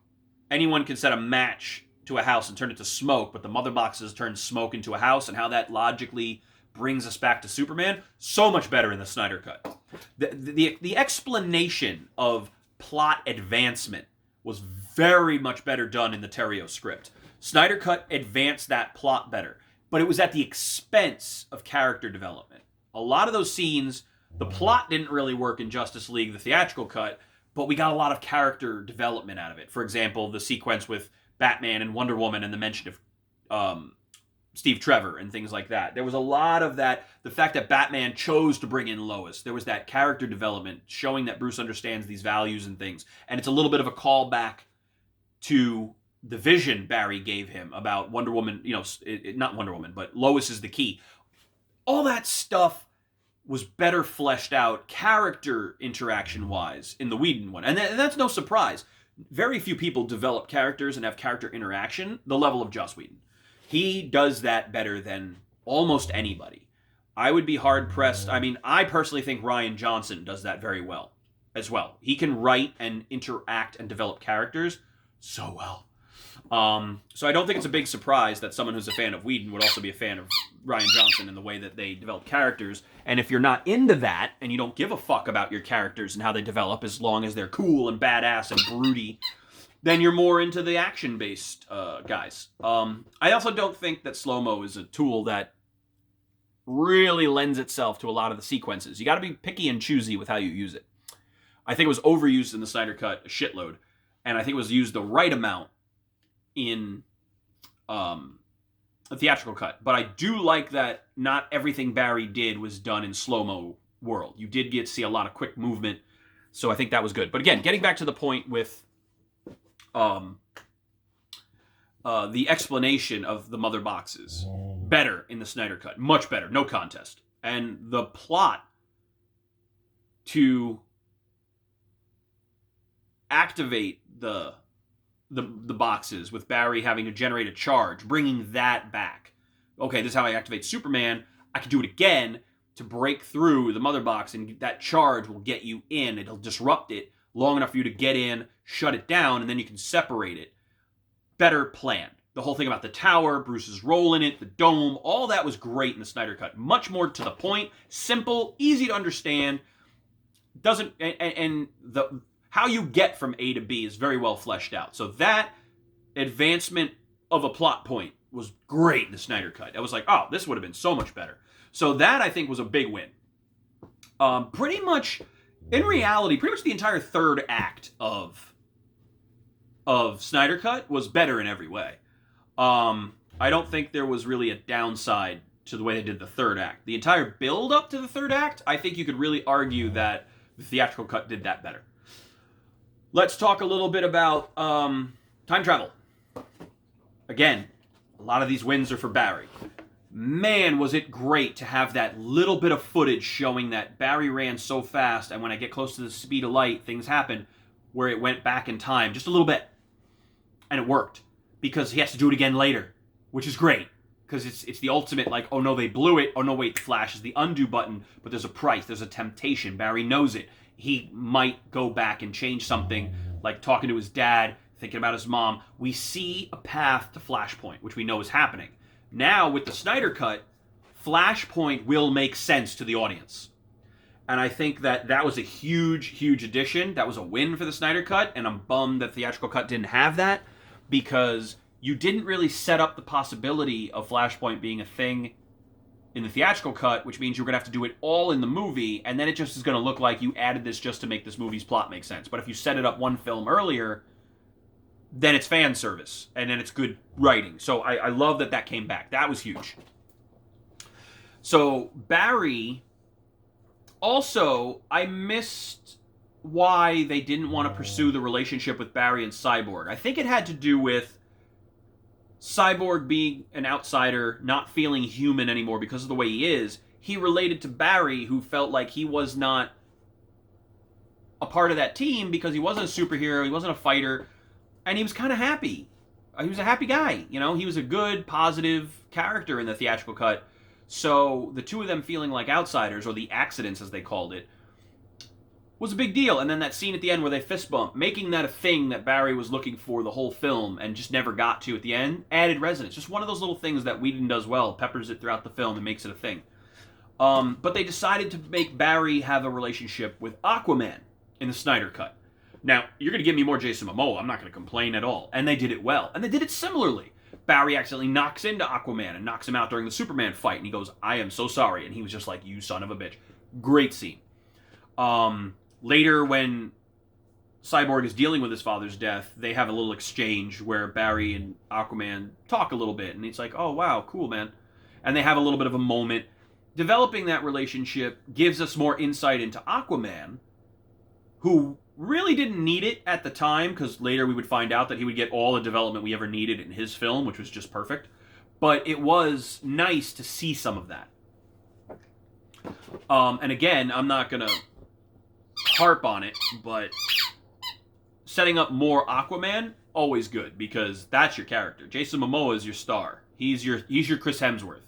anyone can set a match to a house and turn it to smoke, but the mother boxes turn smoke into a house, and how that logically brings us back to Superman. So much better in the Snyder cut. The explanation of plot advancement was very much better done in the Terrio script. Snyder cut advanced that plot better, but it was at the expense of character development. A lot of those scenes, the plot didn't really work in Justice League, the theatrical cut, but we got a lot of character development out of it. For example, the sequence with Batman and Wonder Woman and the mention of Steve Trevor and things like that. There was a lot of that. The fact that Batman chose to bring in Lois. There was that character development showing that Bruce understands these values and things. And it's a little bit of a callback to the vision Barry gave him about Wonder Woman, not Wonder Woman, but Lois is the key. All that stuff was better fleshed out character interaction-wise in the Whedon one. And that's no surprise. Very few people develop characters and have character interaction the level of Joss Whedon. He does that better than almost anybody. I would be hard-pressed. I mean, I personally think Rian Johnson does that very well as well. He can write and interact and develop characters so well. So I don't think it's a big surprise that someone who's a fan of Whedon would also be a fan of Rian Johnson and the way that they develop characters. And if you're not into that, and you don't give a fuck about your characters and how they develop as long as they're cool and badass and broody, then you're more into the action-based guys. I also don't think that slow-mo is a tool that really lends itself to a lot of the sequences. You got to be picky and choosy with how you use it. I think it was overused in the Snyder Cut a shitload, and I think it was used the right amount in a theatrical cut. But I do like that not everything Barry did was done in slow-mo world. You did get to see a lot of quick movement, so I think that was good. But again, getting back to the point with the explanation of the mother boxes, better in the Snyder Cut. Much better, no contest. And the plot to activate the boxes with Barry having to generate a charge, bringing that back. Okay, this is how I activate Superman. I can do it again to break through the mother box, and that charge will get you in. It'll disrupt it long enough for you to get in, shut it down, and then you can separate it. Better plan. The whole thing about the tower, Bruce's role in it, the dome, all that was great in the Snyder Cut. Much more to the point, simple, easy to understand. Doesn't and the how you get from A to B is very well fleshed out. So that advancement of a plot point was great in the Snyder Cut. I was like, oh, this would have been so much better. So that, I think, was a big win. Pretty much, in reality, pretty much the entire third act of Snyder Cut was better in every way. I don't think there was really a downside to the way they did the third act. The entire build up to the third act, I think you could really argue that the theatrical cut did that better. Let's talk a little bit about time travel. Again, a lot of these wins are for Barry. Man, was it great to have that little bit of footage showing that Barry ran so fast, and when I get close to the speed of light, things happen, where it went back in time just a little bit. And it worked, because he has to do it again later, which is great, because it's the ultimate, like, oh no, they blew it, oh no, wait, Flash is the undo button, but there's a price, there's a temptation, Barry knows it. He might go back and change something, like talking to his dad, thinking about his mom. We see a path to Flashpoint, which we know is happening. Now, with the Snyder Cut, Flashpoint will make sense to the audience. And I think that was a huge, huge addition. That was a win for the Snyder Cut, and I'm bummed that the theatrical cut didn't have that, because you didn't really set up the possibility of Flashpoint being a thing in the theatrical cut, which means you're going to have to do it all in the movie, and then it just is going to look like you added this just to make this movie's plot make sense. But if you set it up one film earlier, then it's fan service, and then it's good writing. So I love that came back. That was huge. So Barry, also, I missed why they didn't want to pursue the relationship with Barry and Cyborg. I think it had to do with Cyborg being an outsider, not feeling human anymore because of the way he is, he related to Barry, who felt like he was not a part of that team because he wasn't a superhero, he wasn't a fighter, and he was kind of happy. He was a happy guy, you know. He was a good, positive character in the theatrical cut. So the two of them feeling like outsiders, or the accidents as they called it, was a big deal. And then that scene at the end where they fist bump, making that a thing that Barry was looking for the whole film and just never got to at the end, added resonance. Just one of those little things that Whedon does well, peppers it throughout the film and makes it a thing. But they decided to make Barry have a relationship with Aquaman in the Snyder Cut. Now, you're going to give me more Jason Momoa. I'm not going to complain at all. And they did it well. And they did it similarly. Barry accidentally knocks into Aquaman and knocks him out during the Superman fight. And he goes, I am so sorry. And he was just like, you son of a bitch. Great scene. Later, when Cyborg is dealing with his father's death, they have a little exchange where Barry and Aquaman talk a little bit. And it's like, oh, wow, cool, man. And they have a little bit of a moment. Developing that relationship gives us more insight into Aquaman, who really didn't need it at the time, because later we would find out that he would get all the development we ever needed in his film, which was just perfect. But it was nice to see some of that. And again, I'm not going to harp on it, but setting up more Aquaman, always good, because that's your character. Jason Momoa is your star. He's your Chris Hemsworth.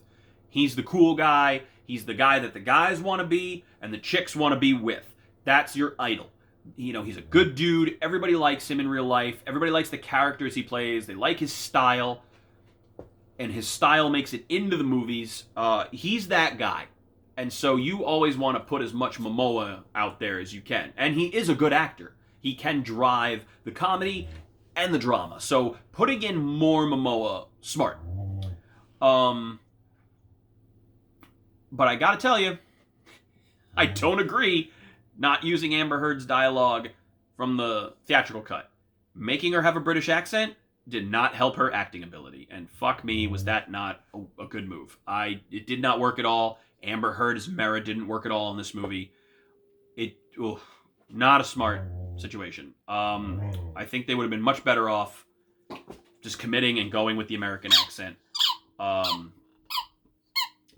He's the cool guy. He's the guy that the guys want to be and the chicks want to be with. That's your idol. You know, he's a good dude. Everybody likes him in real life. Everybody likes the characters he plays. They like his style. And his style makes it into the movies. He's that guy. And so you always want to put as much Momoa out there as you can. And he is a good actor. He can drive the comedy and the drama. So putting in more Momoa, smart. But I gotta tell you, I don't agree not using Amber Heard's dialogue from the theatrical cut. Making her have a British accent did not help her acting ability. And fuck me, was that not a good move. It did not work at all. Amber Heard as Mera didn't work at all in this movie. Not a smart situation. I think they would have been much better off just committing and going with the American accent.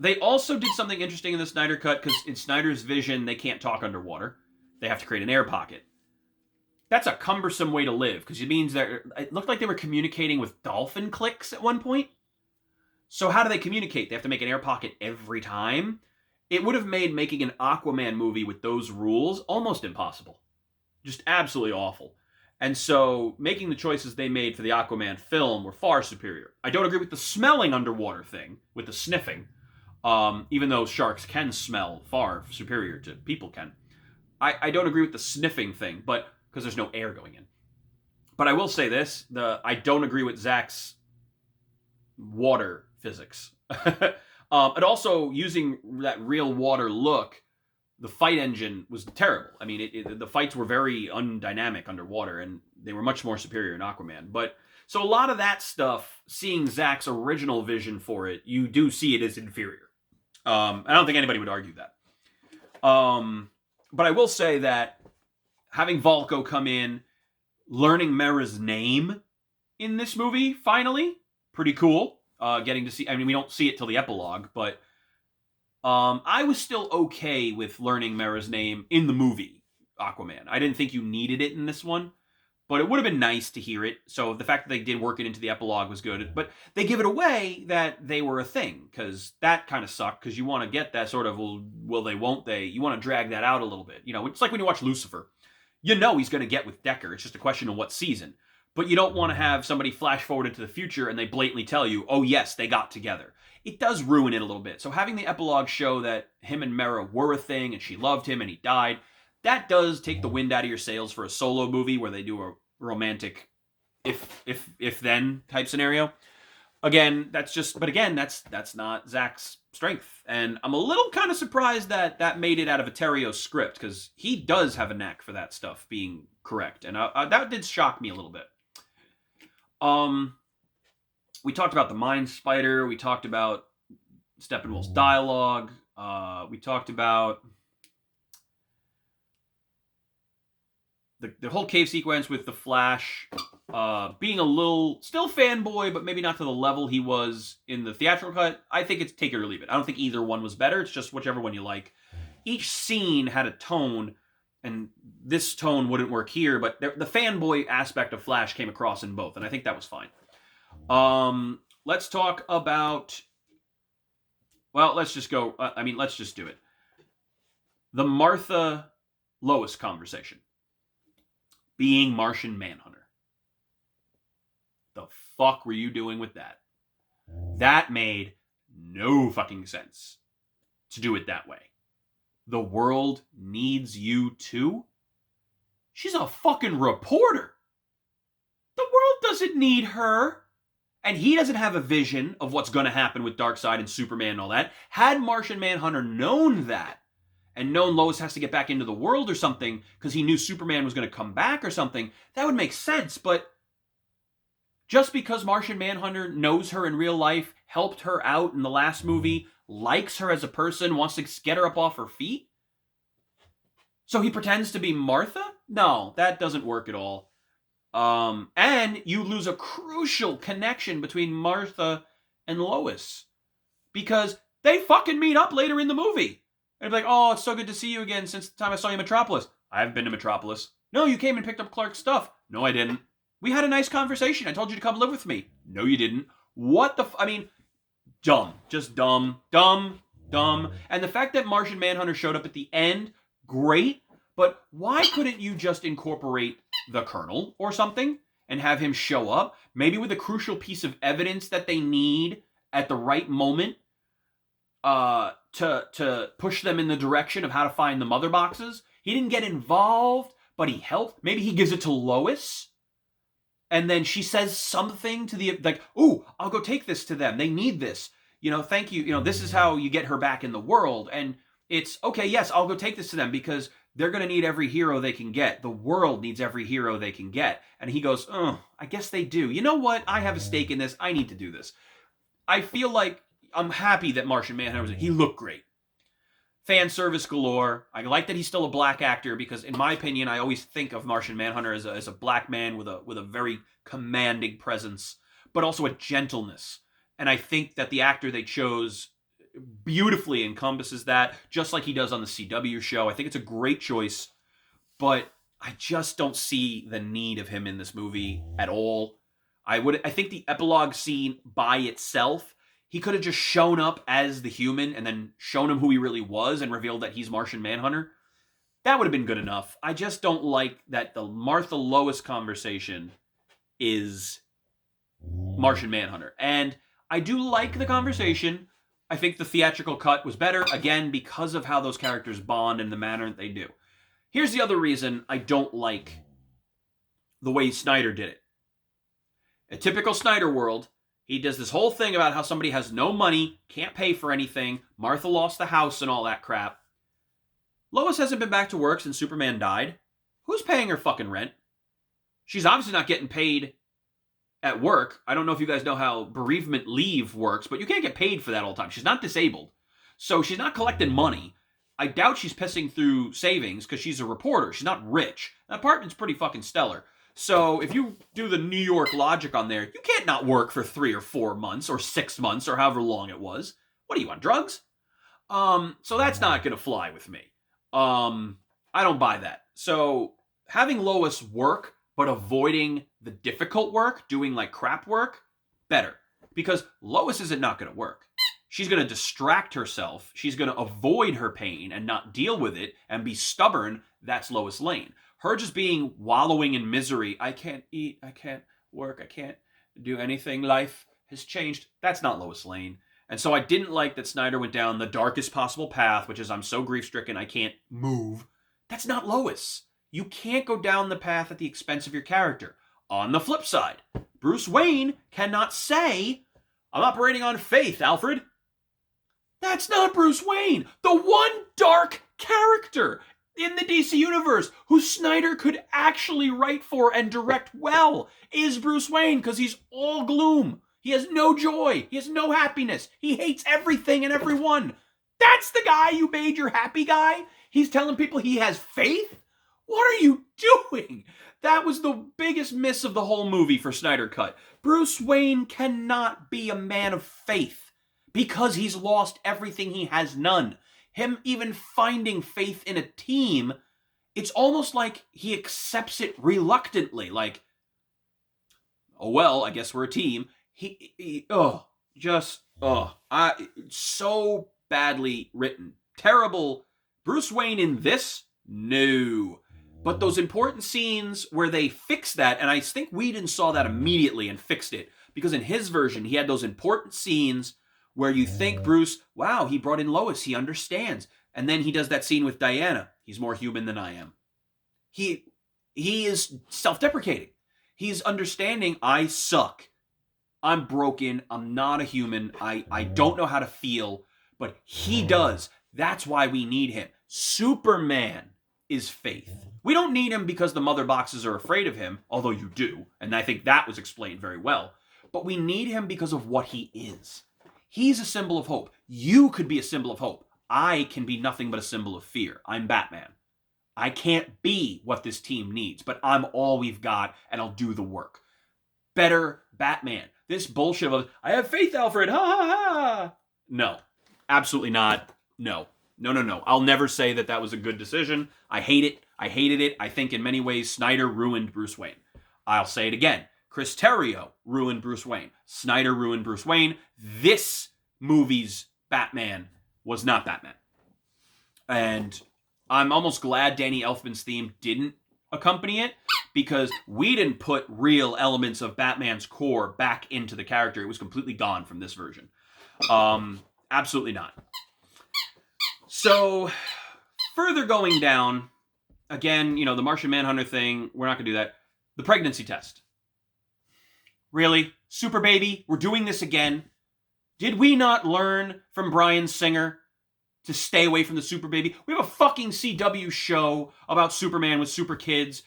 They also did something interesting in the Snyder Cut, because in Snyder's vision, they can't talk underwater. They have to create an air pocket. That's a cumbersome way to live, because it means that it looked like they were communicating with dolphin clicks at one point. So how do they communicate? They have to make an air pocket every time? It would have made making an Aquaman movie with those rules almost impossible. Just absolutely awful. And so making the choices they made for the Aquaman film were far superior. I don't agree with the smelling underwater thing, with the sniffing. Even though sharks can smell far superior to people can. I don't agree with the sniffing thing, but because there's no air going in. But I will say this, I don't agree with Zach's water physics. And also, using that real water look, the fight engine was terrible. I mean, the fights were very undynamic underwater, and they were much more superior in Aquaman. But so a lot of that stuff, seeing Zach's original vision for it, you do see it as inferior. I don't think anybody would argue that. But I will say that having Valko come in, learning Mera's name in this movie, finally, pretty cool. Getting to see, I mean, we don't see it till the epilogue, but I was still okay with learning Mera's name in the movie, Aquaman. I didn't think you needed it in this one, but it would have been nice to hear it. So the fact that they did work it into the epilogue was good. But they give it away that they were a thing, because that kind of sucked, because you want to get that sort of, will they, won't they? You want to drag that out a little bit. You know, it's like when you watch Lucifer. You know he's going to get with Decker. It's just a question of what season. But you don't want to have somebody flash forward into the future and they blatantly tell you, oh yes, they got together. It does ruin it a little bit. So having the epilogue show that him and Mera were a thing and she loved him and he died, that does take the wind out of your sails for a solo movie where they do a romantic if then type scenario. Again, that's not Zach's strength. And I'm a little kind of surprised that made it out of a Terrio script, because he does have a knack for that stuff being correct. And that did shock me a little bit. We talked about the Mind Spider. We talked about Steppenwolf's dialogue. We talked about the whole cave sequence with the Flash being a little still fanboy, but maybe not to the level he was in the theatrical cut. I think it's take it or leave it. I don't think either one was better. It's just whichever one you like. Each scene had a tone, and this tone wouldn't work here, but the fanboy aspect of Flash came across in both, and I think that was fine. Let's talk about. Well, let's just go. Let's just do it. The Martha Lois conversation. Being Martian Manhunter. The fuck were you doing with that? That made no fucking sense to do it that way. The world needs you too? She's a fucking reporter. The world doesn't need her. And he doesn't have a vision of what's going to happen with Darkseid and Superman and all that. Had Martian Manhunter known that, and known Lois has to get back into the world or something because he knew Superman was going to come back or something, that would make sense. But just because Martian Manhunter knows her in real life, helped her out in the last movie, likes her as a person, wants to get her up off her feet, so he pretends to be Martha? No, that doesn't work at all. And you lose a crucial connection between Martha and Lois because they fucking meet up later in the movie. And be like, oh, it's so good to see you again since the time I saw you in Metropolis. I haven't been to Metropolis. No, you came and picked up Clark's stuff. No, I didn't. We had a nice conversation. I told you to come live with me. No, you didn't. What the dumb. Just dumb. Dumb. And the fact that Martian Manhunter showed up at the end, great. But why couldn't you just incorporate the Colonel or something and have him show up? Maybe with a crucial piece of evidence that they need at the right moment to push them in the direction of how to find the mother boxes. He didn't get involved, but he helped. Maybe he gives it to Lois, and then she says something to the, like, ooh, I'll go take this to them. They need this. Thank you. This is how you get her back in the world. And it's, okay, yes, I'll go take this to them because they're going to need every hero they can get. The world needs every hero they can get. And he goes, oh, I guess they do. You know what? I have a stake in this. I need to do this. I feel like I'm happy that Martian Manhunter he looked great. Fan service galore. I like that he's still a black actor because, in my opinion, I always think of Martian Manhunter as a black man with a very commanding presence, but also a gentleness. And I think that the actor they chose beautifully encompasses that, just like he does on the CW show. I think it's a great choice, but I just don't see the need of him in this movie at all. I think the epilogue scene by itself, he could have just shown up as the human and then shown him who he really was and revealed that he's Martian Manhunter. That would have been good enough. I just don't like that the Martha Lois conversation is Martian Manhunter. And I do like the conversation. I think the theatrical cut was better, again, because of how those characters bond and the manner that they do. Here's the other reason I don't like the way Snyder did it. A typical Snyder world, he does this whole thing about how somebody has no money, can't pay for anything, Martha lost the house and all that crap. Lois hasn't been back to work since Superman died. Who's paying her fucking rent? She's obviously not getting paid at work. I don't know if you guys know how bereavement leave works, but you can't get paid for that all the time. She's not disabled. So she's not collecting money. I doubt she's pissing through savings because she's a reporter. She's not rich. That apartment's pretty fucking stellar. So if you do the New York logic on there, you can't not work for 3 or 4 months or 6 months or however long it was. What do you want, drugs? So that's not going to fly with me. I don't buy that. So having Lois work, but avoiding the difficult work, doing like crap work, better. Because Lois isn't not going to work. She's going to distract herself. She's going to avoid her pain and not deal with it and be stubborn. That's Lois Lane. Her just being wallowing in misery. I can't eat. I can't work. I can't do anything. Life has changed. That's not Lois Lane. And so I didn't like that Snyder went down the darkest possible path, which is I'm so grief-stricken I can't move. That's not Lois. You can't go down the path at the expense of your character. On the flip side, Bruce Wayne cannot say, I'm operating on faith, Alfred. That's not Bruce Wayne. The one dark character in the DC universe who Snyder could actually write for and direct well is Bruce Wayne, because he's all gloom. He has no joy. He has no happiness. He hates everything and everyone. That's the guy you made your happy guy? He's telling people he has faith? What are you doing? That was the biggest miss of the whole movie for Snyder Cut. Bruce Wayne cannot be a man of faith because he's lost everything. He has none. Him even finding faith in a team, it's almost like he accepts it reluctantly. Like, oh well, I guess we're a team. So badly written. Terrible. Bruce Wayne in this? No. But those important scenes where they fix that, and I think Whedon saw that immediately and fixed it, because in his version, he had those important scenes where you think Bruce, wow, he brought in Lois, he understands. And then he does that scene with Diana. He's more human than I am. He is self-deprecating. He's understanding, I suck. I'm broken. I'm not a human. I don't know how to feel, but he does. That's why we need him. Superman is faith. We don't need him because the mother boxes are afraid of him, although you do, and I think that was explained very well. But we need him because of what he is. He's a symbol of hope. You could be a symbol of hope. I can be nothing but a symbol of fear. I'm Batman. I can't be what this team needs, but I'm all we've got, and I'll do the work. Better Batman. This bullshit of, I have faith, Alfred, ha ha ha. No, absolutely not. No. I'll never say that was a good decision. I hate it. I hated it. I think in many ways, Snyder ruined Bruce Wayne. I'll say it again. Chris Terrio ruined Bruce Wayne. Snyder ruined Bruce Wayne. This movie's Batman was not Batman. And I'm almost glad Danny Elfman's theme didn't accompany it, because we didn't put real elements of Batman's core back into the character. It was completely gone from this version. Absolutely not. So, further going down, again, the Martian Manhunter thing, we're not going to do that. The pregnancy test. Really? Super Baby? We're doing this again? Did we not learn from Bryan Singer to stay away from the Super Baby? We have a fucking CW show about Superman with super kids.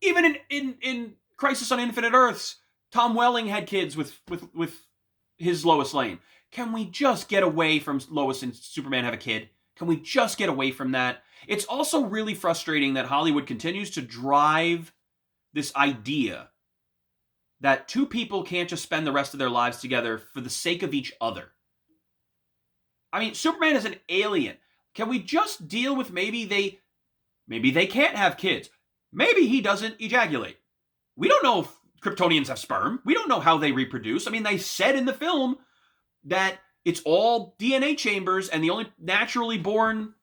Even in Crisis on Infinite Earths, Tom Welling had kids with his Lois Lane. Can we just get away from Lois and Superman have a kid? Can we just get away from that? It's also really frustrating that Hollywood continues to drive this idea that two people can't just spend the rest of their lives together for the sake of each other. I mean, Superman is an alien. Can we just deal with maybe they can't have kids? Maybe he doesn't ejaculate. We don't know if Kryptonians have sperm. We don't know how they reproduce. I mean, they said in the film that it's all DNA chambers and the only naturally born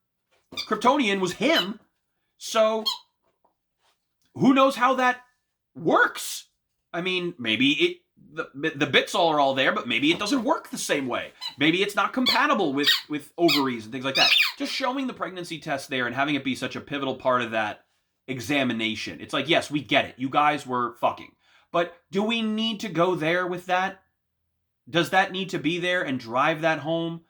Kryptonian was him. So, who knows how that works? I mean, maybe the bits are all there, but maybe it doesn't work the same way. Maybe it's not compatible with ovaries and things like that. Just showing the pregnancy test there and having it be such a pivotal part of that examination. It's like, yes, we get it. You guys were fucking. But do we need to go there with that? Does that need to be there and drive that home?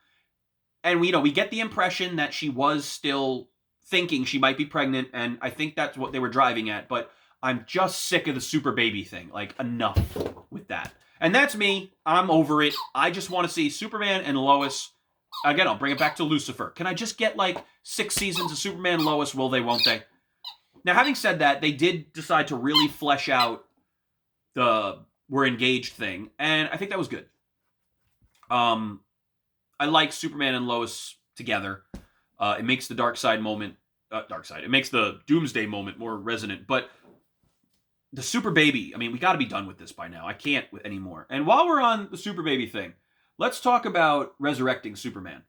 And we get the impression that she was still thinking she might be pregnant, and I think that's what they were driving at, but I'm just sick of the Super Baby thing. Like, enough with that. And that's me. I'm over it. I just want to see Superman and Lois. Again, I'll bring it back to Lucifer. Can I just get, 6 seasons of Superman and Lois? Will they, won't they? Now, having said that, they did decide to really flesh out the we're engaged thing, and I think that was good. I like Superman and Lois together. It makes the it makes the Doomsday moment more resonant, but the Super Baby, I mean, we got to be done with this by now. I can't anymore. And while we're on the Super Baby thing, let's talk about resurrecting Superman.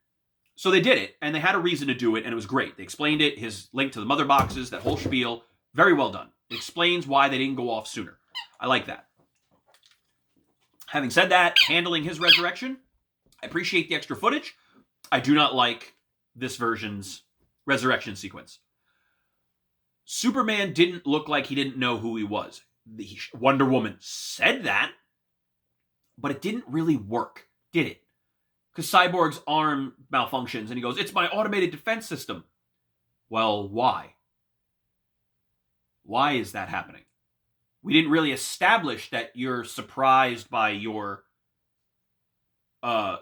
So they did it, and they had a reason to do it, and it was great. They explained it, his link to the mother boxes, that whole spiel. Very well done. It explains why they didn't go off sooner. I like that. Having said that, handling his resurrection, I appreciate the extra footage. I do not like this version's resurrection sequence. Superman didn't look like he didn't know who he was. Wonder Woman said that, but it didn't really work, did it? Because Cyborg's arm malfunctions and he goes, "It's my automated defense system." Well, why? Why is that happening? We didn't really establish that you're surprised by your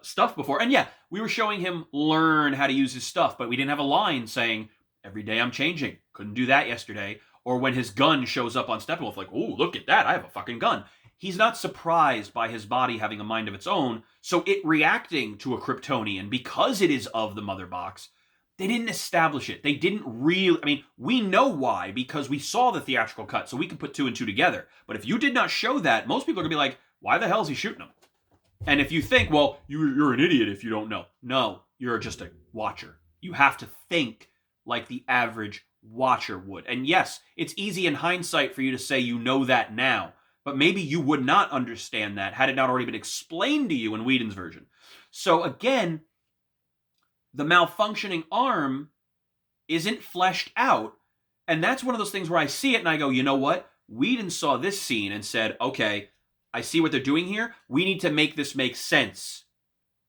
stuff before. And yeah, we were showing him learn how to use his stuff, but we didn't have a line saying, Every day I'm changing. Couldn't do that yesterday. Or when his gun shows up on Steppenwolf, like, oh, look at that. I have a fucking gun. He's not surprised by his body having a mind of its own, so it reacting to a Kryptonian because it is of the mother box. They didn't establish it. They didn't really... I mean, we know why, because we saw the theatrical cut, so we can put 2 and 2 together. But if you did not show that, most people are going to be like, why the hell is he shooting him? And if you think, well, you're an idiot if you don't know. No, you're just a watcher. You have to think like the average watcher would. And yes, it's easy in hindsight for you to say you know that now, but maybe you would not understand that had it not already been explained to you in Whedon's version. So again, the malfunctioning arm isn't fleshed out. And that's one of those things where I see it and I go, you know what? Whedon saw this scene and said, okay, I see what they're doing here. We need to make this make sense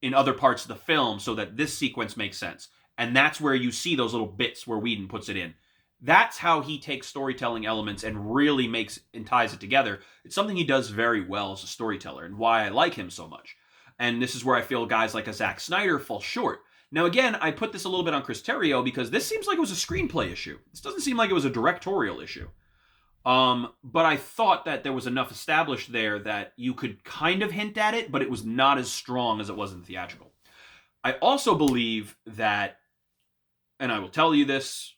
in other parts of the film so that this sequence makes sense. And that's where you see those little bits where Whedon puts it in. That's how he takes storytelling elements and really makes and ties it together. It's something he does very well as a storyteller and why I like him so much. And this is where I feel guys like a Zack Snyder fall short. Now again, I put this a little bit on Chris Terrio because this seems like it was a screenplay issue. This doesn't seem like it was a directorial issue. But I thought that there was enough established there that you could kind of hint at it, but it was not as strong as it was in the theatrical. I also believe that, and I will tell you this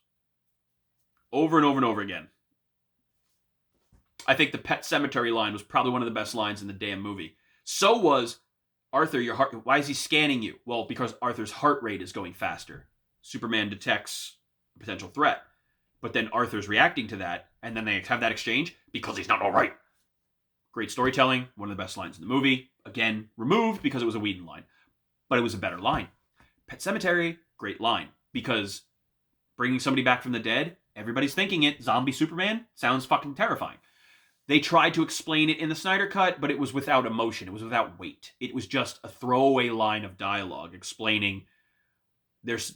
over and over and over again, I think the Pet Cemetery line was probably one of the best lines in the damn movie. So was, Arthur, your heart, why is he scanning you? Well, because Arthur's heart rate is going faster. Superman detects a potential threat. But then Arthur's reacting to that, and then they have that exchange because he's not all right. Great storytelling, one of the best lines in the movie. Again, removed because it was a Whedon line. But it was a better line. Pet Cemetery, great line. Because bringing somebody back from the dead, everybody's thinking it. Zombie Superman sounds fucking terrifying. They tried to explain it in the Snyder Cut, but it was without emotion. It was without weight. It was just a throwaway line of dialogue explaining there's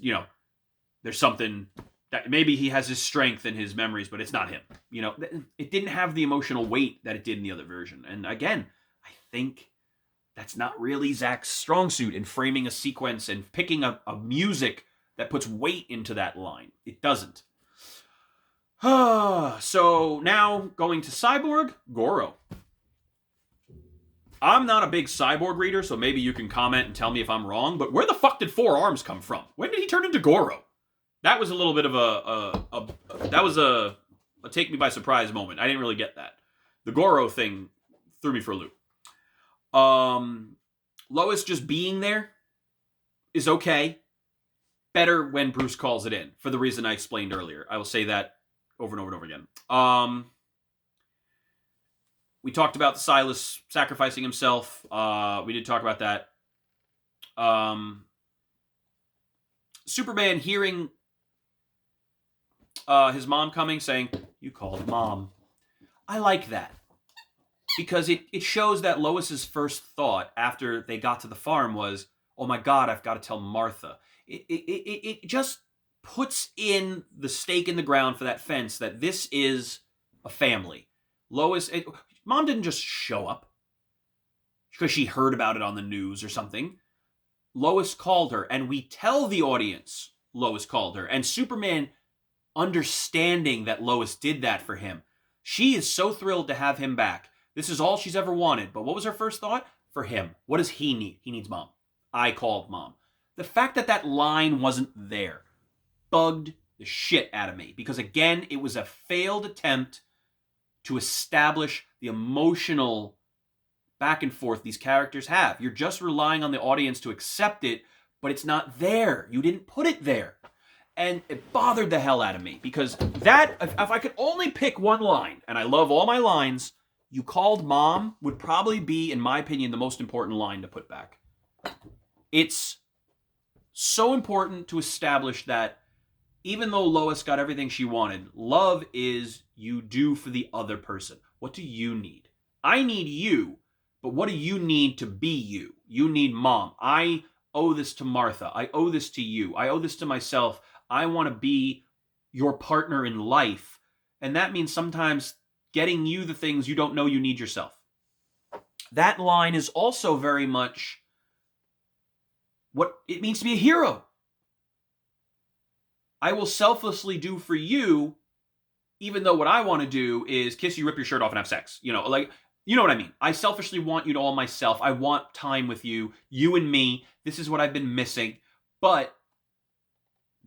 something... that maybe he has his strength and his memories, but it's not him. It didn't have the emotional weight that it did in the other version. And again, I think that's not really Zack's strong suit in framing a sequence and picking a music that puts weight into that line. It doesn't. So now going to Cyborg, Goro. I'm not a big Cyborg reader, so maybe you can comment and tell me if I'm wrong, but where the fuck did 4 arms come from? When did he turn into Goro? That was a little bit of a take me by surprise moment. I didn't really get that. The Goro thing threw me for a loop. Lois just being there is okay. Better when Bruce calls it in, for the reason I explained earlier. I will say that over and over and over again. We talked about Silas sacrificing himself. We did talk about that. Superman hearing his mom coming, saying, "You called Mom." I like that. Because it shows that Lois's first thought after they got to the farm was, oh my God, I've got to tell Martha. It just puts in the stake in the ground for that fence that this is a family. Mom didn't just show up because she heard about it on the news or something. Lois called her, and we tell the audience Lois called her. And Superman understanding that Lois did that for him. She is so thrilled to have him back. This is all she's ever wanted. But what was her first thought? For him. What does he need? He needs Mom. I called Mom. The fact that that line wasn't there bugged the shit out of me. Because again, it was a failed attempt to establish the emotional back and forth these characters have. You're just relying on the audience to accept it, but it's not there. You didn't put it there. And it bothered the hell out of me. Because that, if I could only pick one line, and I love all my lines, "You called Mom" would probably be, in my opinion, the most important line to put back. It's so important to establish that even though Lois got everything she wanted, love is you do for the other person. What do you need? I need you, but what do you need to be you? You need Mom. I owe this to Martha. I owe this to you. I owe this to myself. I want to be your partner in life. And that means sometimes getting you the things you don't know you need yourself. That line is also very much what it means to be a hero. I will selflessly do for you, even though what I want to do is kiss you, rip your shirt off, and have sex. You know, like, you know what I mean? I selfishly want you to all myself. I want time with you, you and me. This is what I've been missing. But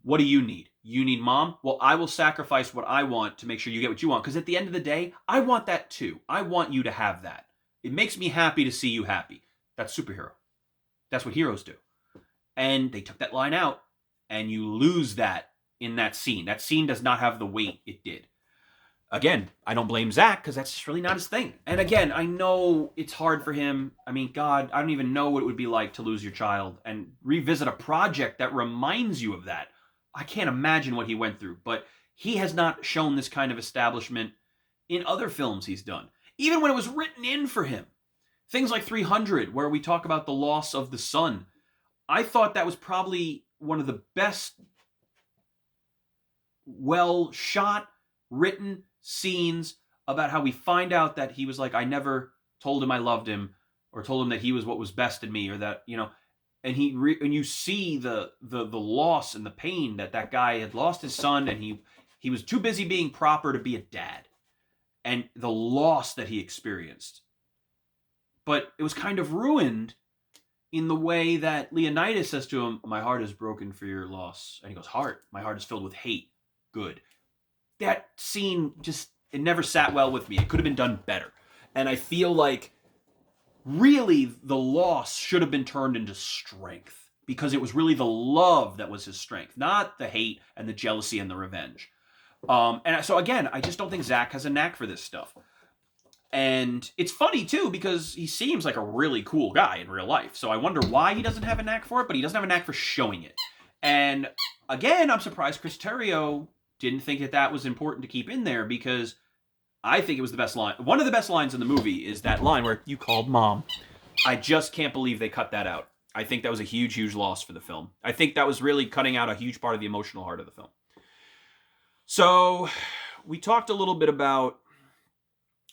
what do you need? You need mom? Well, I will sacrifice what I want to make sure you get what you want. Because at the end of the day, I want that too. I want you to have that. It makes me happy to see you happy. That's superhero. That's what heroes do. And they took that line out, and you lose that in that scene. That scene does not have the weight it did. Again, I don't blame Zach, because that's just really not his thing. And again, I know it's hard for him. I mean, God, I don't even know what it would be like to lose your child and revisit a project that reminds you of that. I can't imagine what he went through, but he has not shown this kind of establishment in other films he's done. Even when it was written in for him. Things like 300, where we talk about the loss of the son. I thought that was probably one of the best, well shot, written scenes about how we find out that he was like, I never told him I loved him, or told him that he was what was best in me, or that, you know, and and you see the loss and the pain that guy had lost his son, and he was too busy being proper to be a dad, and the loss that he experienced. But it was kind of ruined in the way that Leonidas says to him, my heart is broken for your loss. And he goes, heart? My heart is filled with hate. Good. That scene just, it never sat well with me. It could have been done better. And I feel like really the loss should have been turned into strength, because it was really the love that was his strength, not the hate and the jealousy and the revenge. And so again, I just don't think Zach has a knack for this stuff. And it's funny, too, because he seems like a really cool guy in real life. So I wonder why he doesn't have a knack for it, but he doesn't have a knack for showing it. And again, I'm surprised Chris Terrio didn't think that was important to keep in there, because I think it was the best line. One of the best lines in the movie is that line where you called mom. I just can't believe they cut that out. I think that was a huge, huge loss for the film. I think that was really cutting out a huge part of the emotional heart of the film. So we talked a little bit about,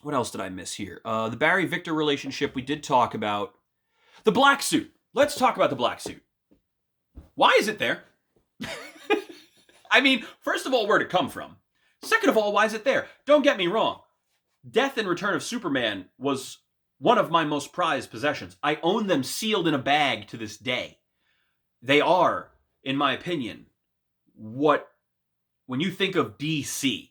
what else did I miss here? The Barry-Victor relationship we did talk about. The black suit. Let's talk about the black suit. Why is it there? I mean, first of all, where'd it come from? Second of all, why is it there? Don't get me wrong. Death and Return of Superman was one of my most prized possessions. I own them sealed in a bag to this day. They are, in my opinion, when you think of DC,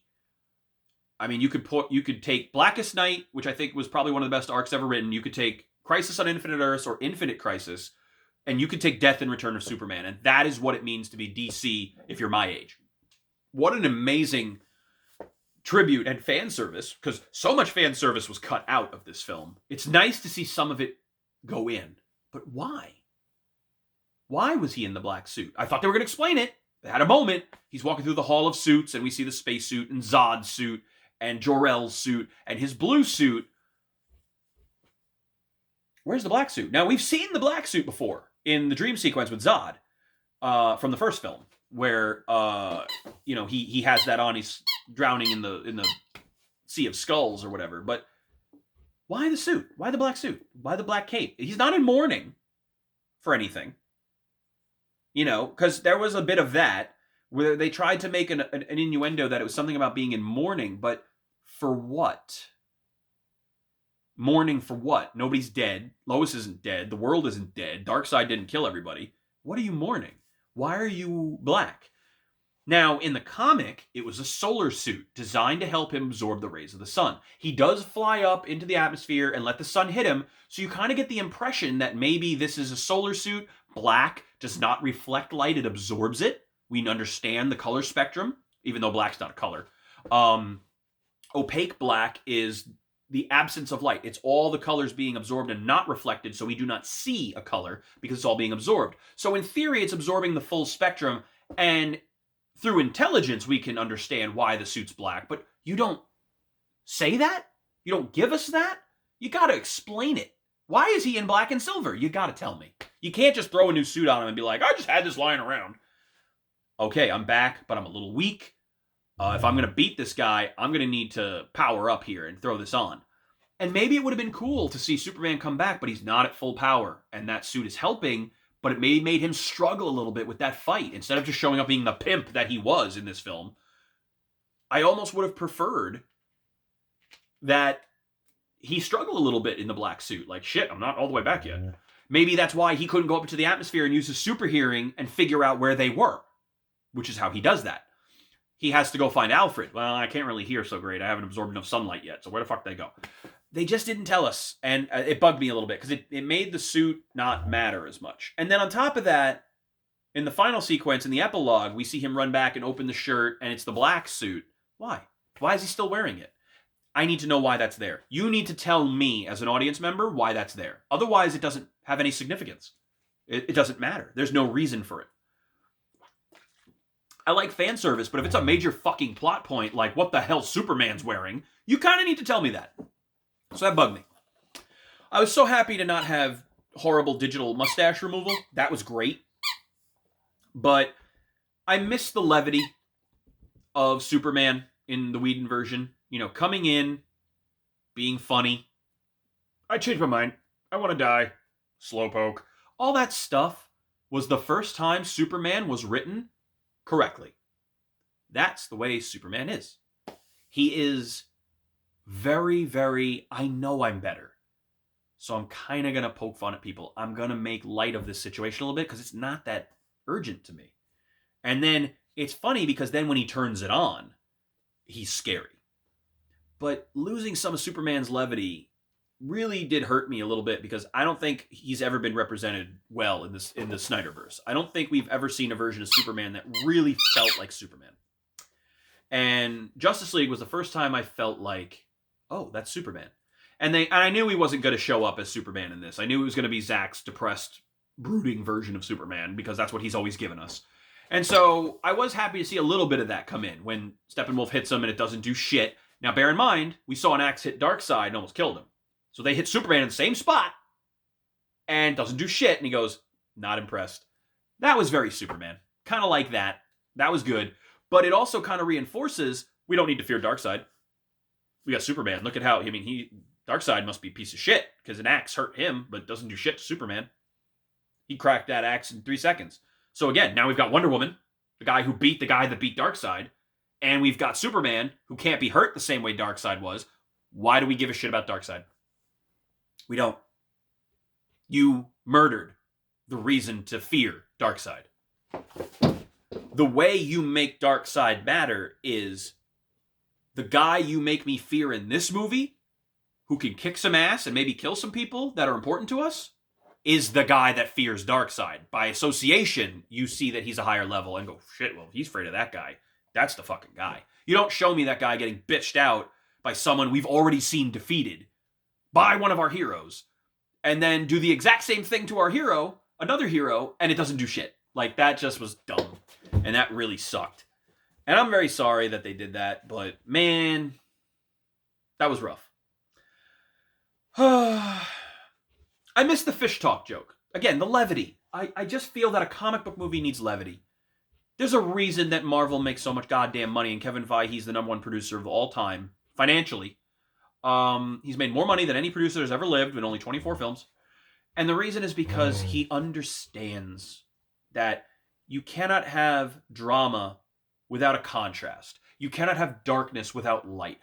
I mean, you could take Blackest Night, which I think was probably one of the best arcs ever written. You could take Crisis on Infinite Earths or Infinite Crisis, and you could take Death and Return of Superman, and that is what it means to be DC if you're my age. What an amazing tribute and fan service, because so much fan service was cut out of this film. It's nice to see some of it go in, but why? Why was he in the black suit? I thought they were going to explain it. They had a moment. He's walking through the Hall of Suits, and we see the spacesuit and Zod's suit and Jor-El's suit and his blue suit. Where's the black suit? Now, we've seen the black suit before in the dream sequence with Zod from the first film, where he has that on. He's drowning in the sea of skulls or whatever. But why the suit? Why the black suit? Why the black cape? He's not in mourning for anything. You know, because there was a bit of that where they tried to make an innuendo that it was something about being in mourning, but for what? Mourning for what? Nobody's dead. Lois isn't dead. The world isn't dead. Darkseid didn't kill everybody. What are you mourning? Why are you black? Now, in the comic, it was a solar suit designed to help him absorb the rays of the sun. He does fly up into the atmosphere and let the sun hit him, so you kind of get the impression that maybe this is a solar suit. Black does not reflect light, it absorbs it. We understand the color spectrum, even though black's not a color. Opaque black is the absence of light. It's all the colors being absorbed and not reflected, so we do not see a color because it's all being absorbed. So in theory, it's absorbing the full spectrum, and through intelligence, we can understand why the suit's black, but you don't say that? You don't give us that? You gotta explain it. Why is he in black and silver? You gotta tell me. You can't just throw a new suit on him and be like, I just had this lying around. Okay, I'm back, but I'm a little weak. If I'm going to beat this guy, I'm going to need to power up here and throw this on. And maybe it would have been cool to see Superman come back, but he's not at full power. And that suit is helping, but it maybe made him struggle a little bit with that fight. Instead of just showing up being the pimp that he was in this film, I almost would have preferred that he struggled a little bit in the black suit. Like, shit, I'm not all the way back yet. Maybe that's why he couldn't go up into the atmosphere and use his super hearing and figure out where they were, which is how he does that. He has to go find Alfred. Well, I can't really hear so great. I haven't absorbed enough sunlight yet, so where the fuck did they go? They just didn't tell us, and it bugged me a little bit, because it made the suit not matter as much. And then on top of that, in the final sequence, in the epilogue, we see him run back and open the shirt, and it's the black suit. Why? Why is he still wearing it? I need to know why that's there. You need to tell me, as an audience member, why that's there. Otherwise, it doesn't have any significance. It doesn't matter. There's no reason for it. I like fan service, but if it's a major fucking plot point, like what the hell Superman's wearing, you kind of need to tell me that. So that bugged me. I was so happy to not have horrible digital mustache removal. That was great. But I missed the levity of Superman in the Whedon version. You know, coming in, being funny. I changed my mind. I want to die. Slowpoke. All that stuff was the first time Superman was written correctly. That's the way Superman is. He is very, very, I know I'm better. So I'm kind of going to poke fun at people. I'm going to make light of this situation a little bit because it's not that urgent to me. And then it's funny because then when he turns it on, he's scary. But losing some of Superman's levity really did hurt me a little bit because I don't think he's ever been represented well in the Snyderverse. I don't think we've ever seen a version of Superman that really felt like Superman. And Justice League was the first time I felt like, oh, that's Superman. And I knew he wasn't going to show up as Superman in this. I knew it was going to be Zack's depressed, brooding version of Superman because that's what he's always given us. And so I was happy to see a little bit of that come in when Steppenwolf hits him and it doesn't do shit. Now, bear in mind, we saw an axe hit Darkseid and almost killed him. So they hit Superman in the same spot and doesn't do shit. And he goes, not impressed. That was very Superman. Kind of like that. That was good. But it also kind of reinforces we don't need to fear Darkseid. We got Superman. Look at how, Darkseid must be a piece of shit because an axe hurt him but doesn't do shit to Superman. He cracked that axe in 3 seconds. So again, now we've got Wonder Woman, the guy who beat the guy that beat Darkseid. And we've got Superman, who can't be hurt the same way Darkseid was. Why do we give a shit about Darkseid? We don't. You murdered the reason to fear Darkseid. The way you make Darkseid matter is the guy you make me fear in this movie, who can kick some ass and maybe kill some people that are important to us, is the guy that fears Darkseid. By association, you see that he's a higher level and go, shit, well, he's afraid of that guy. That's the fucking guy. You don't show me that guy getting bitched out by someone we've already seen defeated by one of our heroes, and then do the exact same thing to our hero, another hero, and it doesn't do shit. Like, that just was dumb. And that really sucked. And I'm very sorry that they did that, but man, that was rough. I missed the fish talk joke. Again, the levity. I just feel that a comic book movie needs levity. There's a reason that Marvel makes so much goddamn money, and Kevin Feige's the #1 producer of all time, financially. He's made more money than any producer has ever lived in only 24 films. And the reason is because he understands that you cannot have drama without a contrast. You cannot have darkness without light.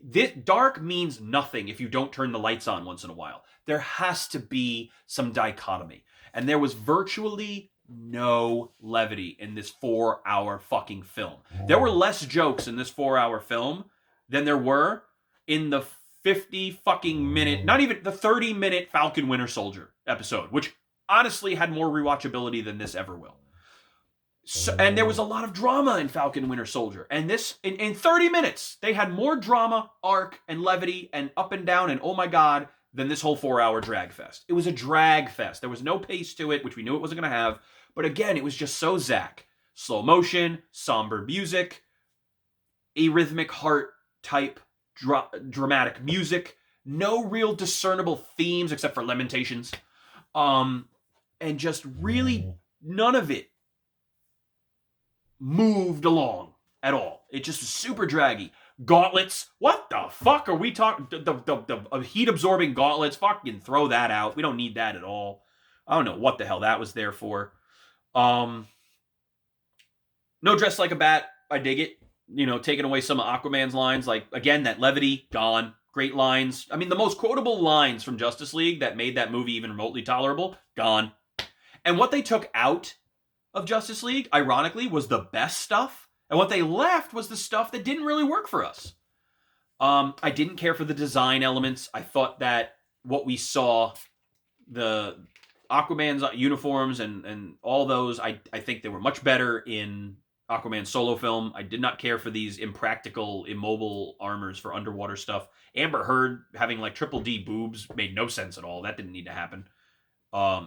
This dark means nothing if you don't turn the lights on once in a while. There has to be some dichotomy. And there was virtually no levity in this 4-hour fucking film. There were less jokes in this 4-hour film than there were in the 50 fucking minute, not even the 30-minute Falcon Winter Soldier episode, which honestly had more rewatchability than this ever will. So, and there was a lot of drama in Falcon Winter Soldier. And this, in 30 minutes, they had more drama, arc, and levity, and up and down, and oh my god, than this whole 4-hour drag fest. It was a drag fest. There was no pace to it, which we knew it wasn't going to have. But again, it was just so Zack. Slow motion, somber music, arrhythmic heart type dramatic music, no real discernible themes except for Lamentations, and just really none of it moved along at all. It just was super draggy. Gauntlets, what the fuck are we talking? The heat absorbing gauntlets, fucking throw that out. We don't need that at all. I don't know what the hell that was there for. No Dress Like a Bat. I dig it. You know, taking away some of Aquaman's lines. Like, again, that levity, gone. Great lines. I mean, the most quotable lines from Justice League that made that movie even remotely tolerable, gone. And what they took out of Justice League, ironically, was the best stuff. And what they left was the stuff that didn't really work for us. I didn't care for the design elements. I thought that what we saw, the Aquaman's uniforms and all those, I think they were much better in Aquaman's solo film. I did not care for these impractical, immobile armors for underwater stuff. Amber Heard having like triple D boobs made no sense at all. That didn't need to happen.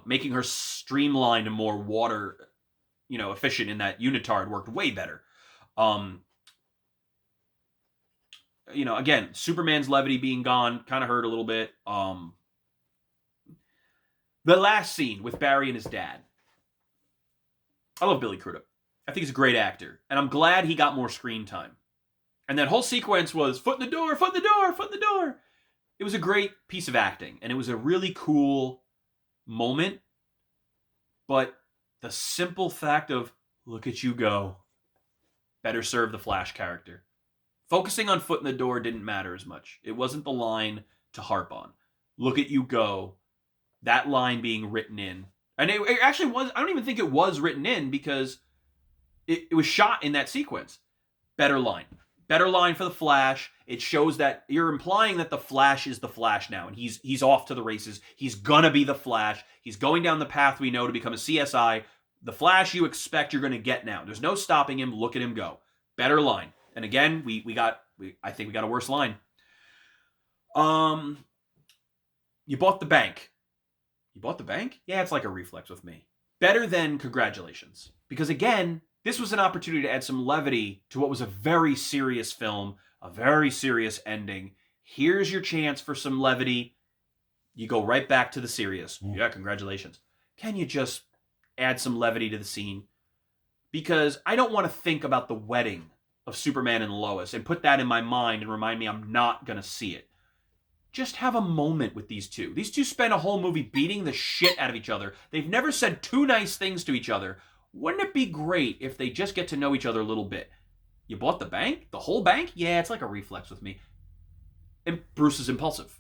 Making her streamlined and more water, efficient in that unitard worked way better. Again, Superman's levity being gone kind of hurt a little bit. The last scene with Barry and his dad. I love Billy Crudup. I think he's a great actor. And I'm glad he got more screen time. And that whole sequence was foot in the door, foot in the door, foot in the door. It was a great piece of acting. And it was a really cool moment. But the simple fact of, look at you go, better serve the Flash character. Focusing on foot in the door didn't matter as much. It wasn't the line to harp on. Look at you go. That line being written in. And it actually was, I don't even think it was written in because it was shot in that sequence. Better line. Better line for the Flash. It shows that you're implying that the Flash is the Flash now. And he's off to the races. He's gonna be the Flash. He's going down the path we know to become a CSI. The Flash you expect you're gonna get now. There's no stopping him. Look at him go. Better line. And again, I think we got a worse line. You bought the bank. You bought the bank? Yeah, it's like a reflex with me. Better than congratulations. Because again, this was an opportunity to add some levity to what was a very serious film, a very serious ending. Here's your chance for some levity. You go right back to the serious. Yeah, congratulations. Can you just add some levity to the scene? Because I don't want to think about the wedding of Superman and Lois and put that in my mind and remind me I'm not going to see it. Just have a moment with these two. These two spend a whole movie beating the shit out of each other. They've never said two nice things to each other. Wouldn't it be great if they just get to know each other a little bit? You bought the bank? The whole bank? Yeah, it's like a reflex with me. And Bruce is impulsive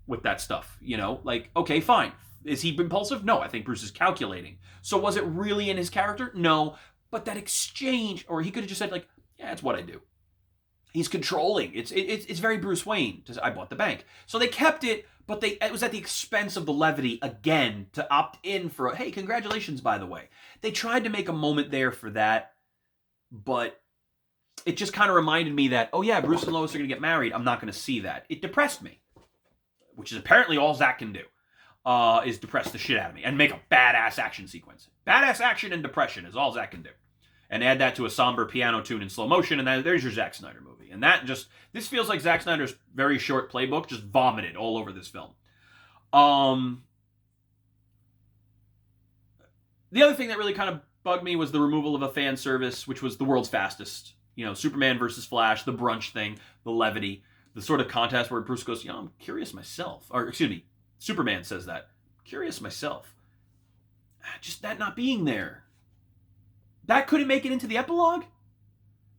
with that stuff, Like, okay, fine. Is he impulsive? No, I think Bruce is calculating. So was it really in his character? No. But that exchange, or he could have just said, like, yeah, it's what I do. He's controlling. It's very Bruce Wayne. I bought the bank. So they kept it, but it was at the expense of the levity again to opt in for hey, congratulations, by the way. They tried to make a moment there for that, but it just kind of reminded me that, oh yeah, Bruce and Lois are going to get married. I'm not going to see that. It depressed me, which is apparently all Zack can do, is depress the shit out of me and make a badass action sequence. Badass action and depression is all Zack can do. And add that to a somber piano tune in slow motion, and there's your Zack Snyder movie. And this feels like Zack Snyder's very short playbook just vomited all over this film. The other thing that really kind of bugged me was the removal of a fan service, which was the world's fastest. Superman versus Flash, the brunch thing, the levity, the sort of contest where Bruce goes, I'm curious myself. Or, excuse me, Superman says that. Curious myself. Just that not being there. That couldn't make it into the epilogue?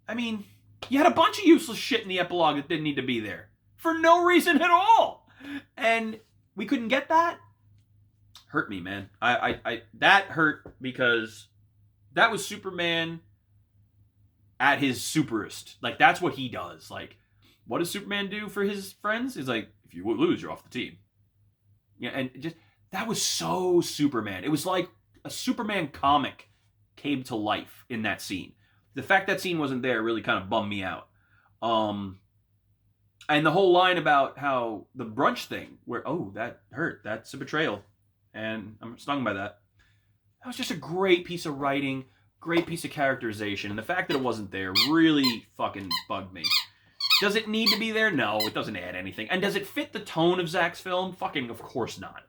I mean, you had a bunch of useless shit in the epilogue that didn't need to be there. For no reason at all. And we couldn't get that? Hurt me, man. That hurt because that was Superman at his superest. Like, that's what he does. Like, what does Superman do for his friends? He's like, if you lose, you're off the team. Yeah, and that was so Superman. It was like a Superman comic came to life in that scene. The fact that scene wasn't there really kind of bummed me out. And the whole line about how the brunch thing, where, oh, that hurt, that's a betrayal, and I'm stung by that. That was just a great piece of writing, great piece of characterization, and the fact that it wasn't there really fucking bugged me. Does it need to be there? No, it doesn't add anything. And does it fit the tone of Zack's film? Fucking of course not.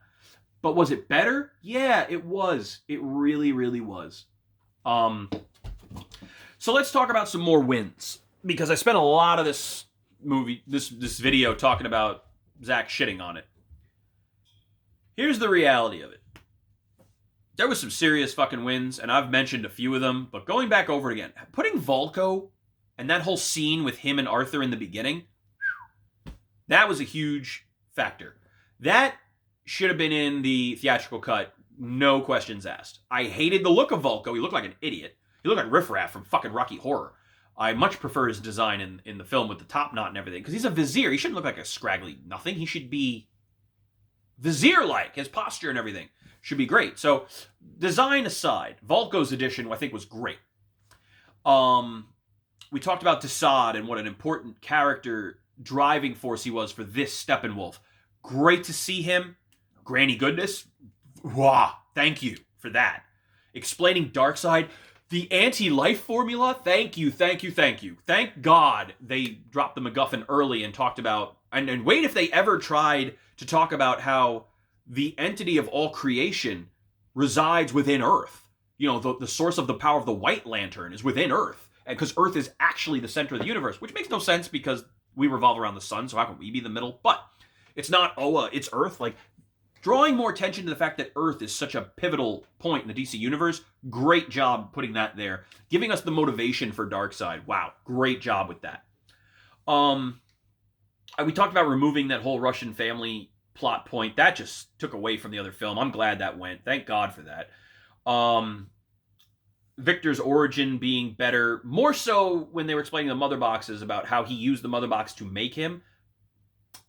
But was it better? Yeah, it was. It really, really was. So let's talk about some more wins, because I spent a lot of this video talking about Zack shitting on it. Here's the reality of it. there was some serious fucking wins, and I've mentioned a few of them, but going back over it again, putting Volko and that whole scene with him and Arthur in the beginning, that was a huge factor. That should have been in the theatrical cut, no questions asked. I hated the look of Volko. He looked like an idiot. He looked like Riff Raff from fucking Rocky Horror. I much prefer his design in the film with the top knot and everything, because he's a vizier. He shouldn't look like a scraggly nothing. He should be vizier-like. His posture and everything should be great. So, design aside, Volko's edition, I think, was great. We talked about Desaad and what an important character driving force he was for this Steppenwolf. Great to see him. Granny goodness. Wow, thank you for that. Explaining Darkseid. The anti-life formula, thank you. Thank God they dropped the MacGuffin early and talked about, and wait if they ever tried to talk about how the entity of all creation resides within Earth. You know, the source of the power of the White Lantern is within Earth. And because Earth is actually the center of the universe, which makes no sense because we revolve around the sun, so how can we be the middle? But it's not, it's Earth. Like, drawing more attention to the fact that Earth is such a pivotal point in the DC universe, great job putting that there. Giving us the motivation for Darkseid. Wow, great job with that. We talked about removing that whole Russian family plot point. That just took away from the other film. I'm glad that went. Thank God for that. Victor's origin being better, more so when they were explaining the mother boxes about how he used the mother box to make him.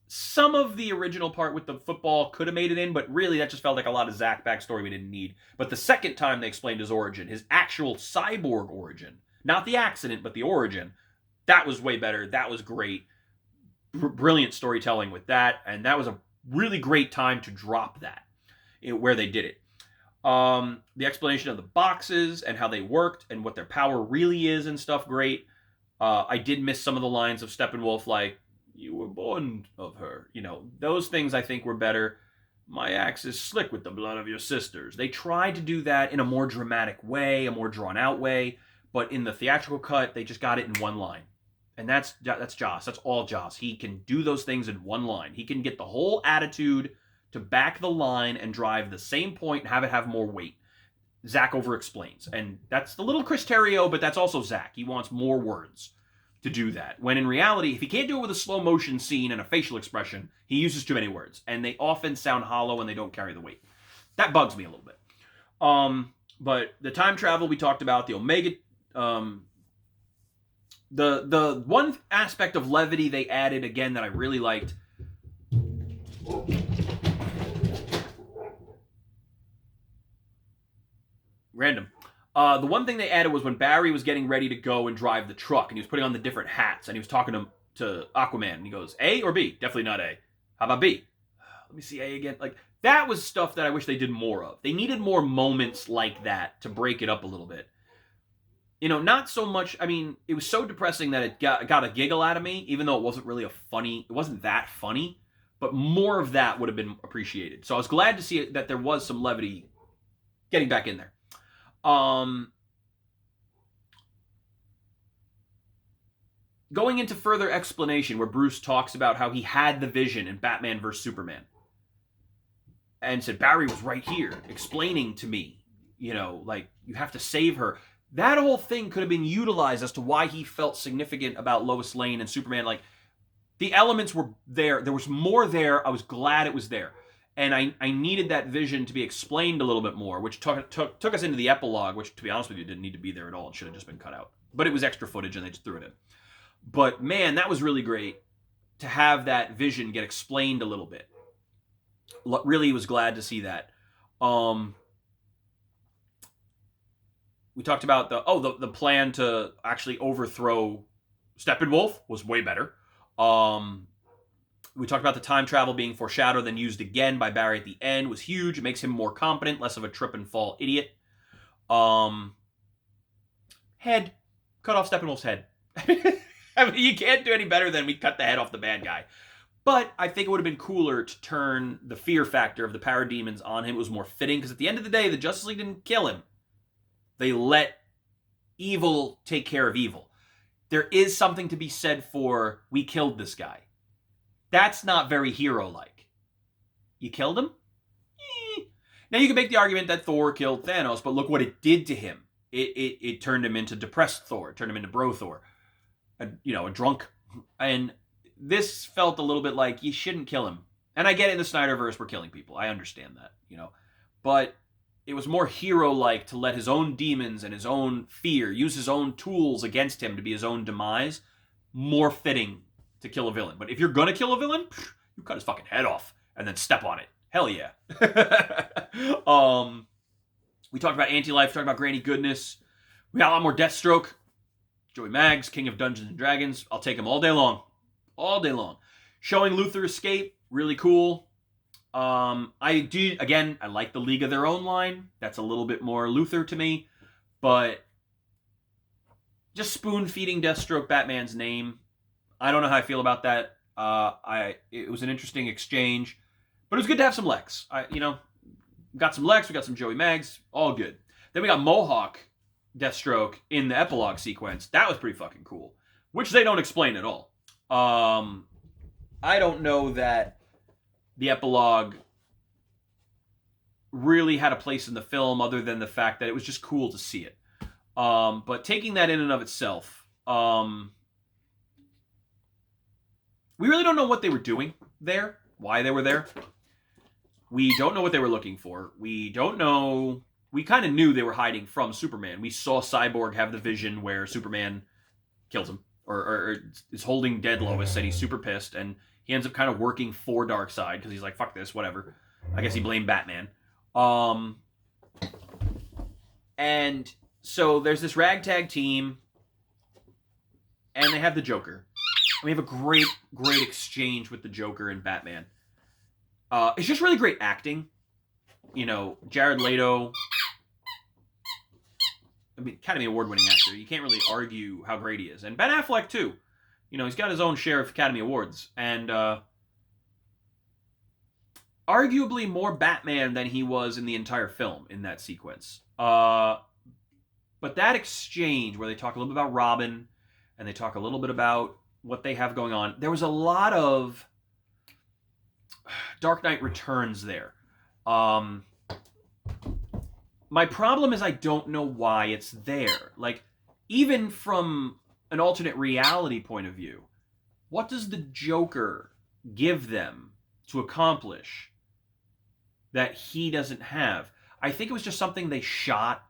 Some of the original part with the football could have made it in, but really that just felt like a lot of Zack backstory we didn't need. But the second time they explained his origin, his actual cyborg origin, not the accident, but the origin, that was way better. That was great. Brilliant storytelling with that, and that was a really great time to drop that, where they did it. The explanation of the boxes and how they worked and what their power really is and stuff, great. I did miss some of the lines of Steppenwolf, like, "You were born of her." You know, those things I think were better. "My axe is slick with the blood of your sisters." They tried to do that in a more dramatic way, a more drawn out way, but in the theatrical cut, they just got it in one line. And that's Joss. That's all Joss. He can do those things in one line. He can get the whole attitude to back the line and drive the same point and have it have more weight. Zack over-explains. And that's the little Chris Terrio, but that's also Zack. He wants more words to do that. When in reality, if he can't do it with a slow motion scene and a facial expression, he uses too many words. And they often sound hollow and they don't carry the weight. That bugs me a little bit. But the time travel we talked about, the Omega... The one aspect of levity they added, again, that I really liked... Random. The one thing they added was when Barry was getting ready to go and drive the truck, and he was putting on the different hats, and he was talking to Aquaman, and he goes, "A or B?" "Definitely not A." "How about B?" "Let me see A again." Like, that was stuff that I wish they did more of. They needed more moments like that to break it up a little bit. You know, not so much, I mean, it was so depressing that it got a giggle out of me, even though it wasn't really it wasn't that funny, but more of that would have been appreciated. So I was glad to see that there was some levity getting back in there. Going into further explanation where Bruce talks about how he had the vision in Batman vs. Superman and said, "Barry was right here explaining to me, you know, like, you have to save her." That whole thing could have been utilized as to why he felt significant about Lois Lane and Superman. Like, the elements were there. There was more there. I was glad it was there. And I needed that vision to be explained a little bit more, which took us into the epilogue, which, to be honest with you, didn't need to be there at all. It should have just been cut out. But it was extra footage, and they just threw it in. But, man, that was really great to have that vision get explained a little bit. Really was glad to see that. We talked about the plan to actually overthrow Steppenwolf was way better. We talked about the time travel being foreshadowed then used again by Barry at the end was huge. It makes him more competent, less of a trip and fall idiot. Head. Cut off Steppenwolf's head. I mean, you can't do any better than we cut the head off the bad guy. But I think it would have been cooler to turn the fear factor of the parademons on him. It was more fitting, because at the end of the day, the Justice League didn't kill him. They let evil take care of evil. There is something to be said for, we killed this guy. That's not very hero-like. You killed him? Now you can make the argument that Thor killed Thanos, but look what it did to him. It turned him into depressed Thor, turned him into bro Thor, a drunk. And this felt a little bit like you shouldn't kill him. And I get it, in the Snyderverse we're killing people. I understand that, but it was more hero-like to let his own demons and his own fear use his own tools against him to be his own demise. More fitting to kill a villain. But if you're gonna kill a villain, you cut his fucking head off and then step on it. Hell yeah. We talked about Anti-Life, talked about Granny Goodness. We got a lot more Deathstroke. Joey Maggs, King of Dungeons and Dragons. I'll take him all day long. All day long. Showing Luthor escape, really cool. I like the League of Their Own line. That's a little bit more Luthor to me. But just spoon-feeding Deathstroke Batman's name. I don't know how I feel about that. It was an interesting exchange. But it was good to have some Lex. Got some Lex, we got some Joey Maggs, all good. Then we got Mohawk Deathstroke in the epilogue sequence. That was pretty fucking cool. Which they don't explain at all. I don't know that the epilogue really had a place in the film other than the fact that it was just cool to see it. But taking that in and of itself, we really don't know what they were doing there, why they were there. We don't know what they were looking for. We don't know. We kind of knew they were hiding from Superman. We saw Cyborg have the vision where Superman kills him or is holding dead Lois, and he's super pissed, and he ends up kind of working for Darkseid because he's like, fuck this, whatever. I guess he blamed Batman. And so there's this ragtag team, and they have the Joker. And we have a great, great exchange with the Joker and Batman. It's just really great acting. Jared Leto, Academy Award-winning actor. You can't really argue how great he is. And Ben Affleck, too. He's got his own share of Academy Awards. And arguably more Batman than he was in the entire film in that sequence. But that exchange where they talk a little bit about Robin, and they talk a little bit about what they have going on, there was a lot of Dark Knight Returns there. My problem is I don't know why it's there. Like, even from an alternate reality point of view, what does the Joker give them to accomplish that he doesn't have? I think it was just something they shot,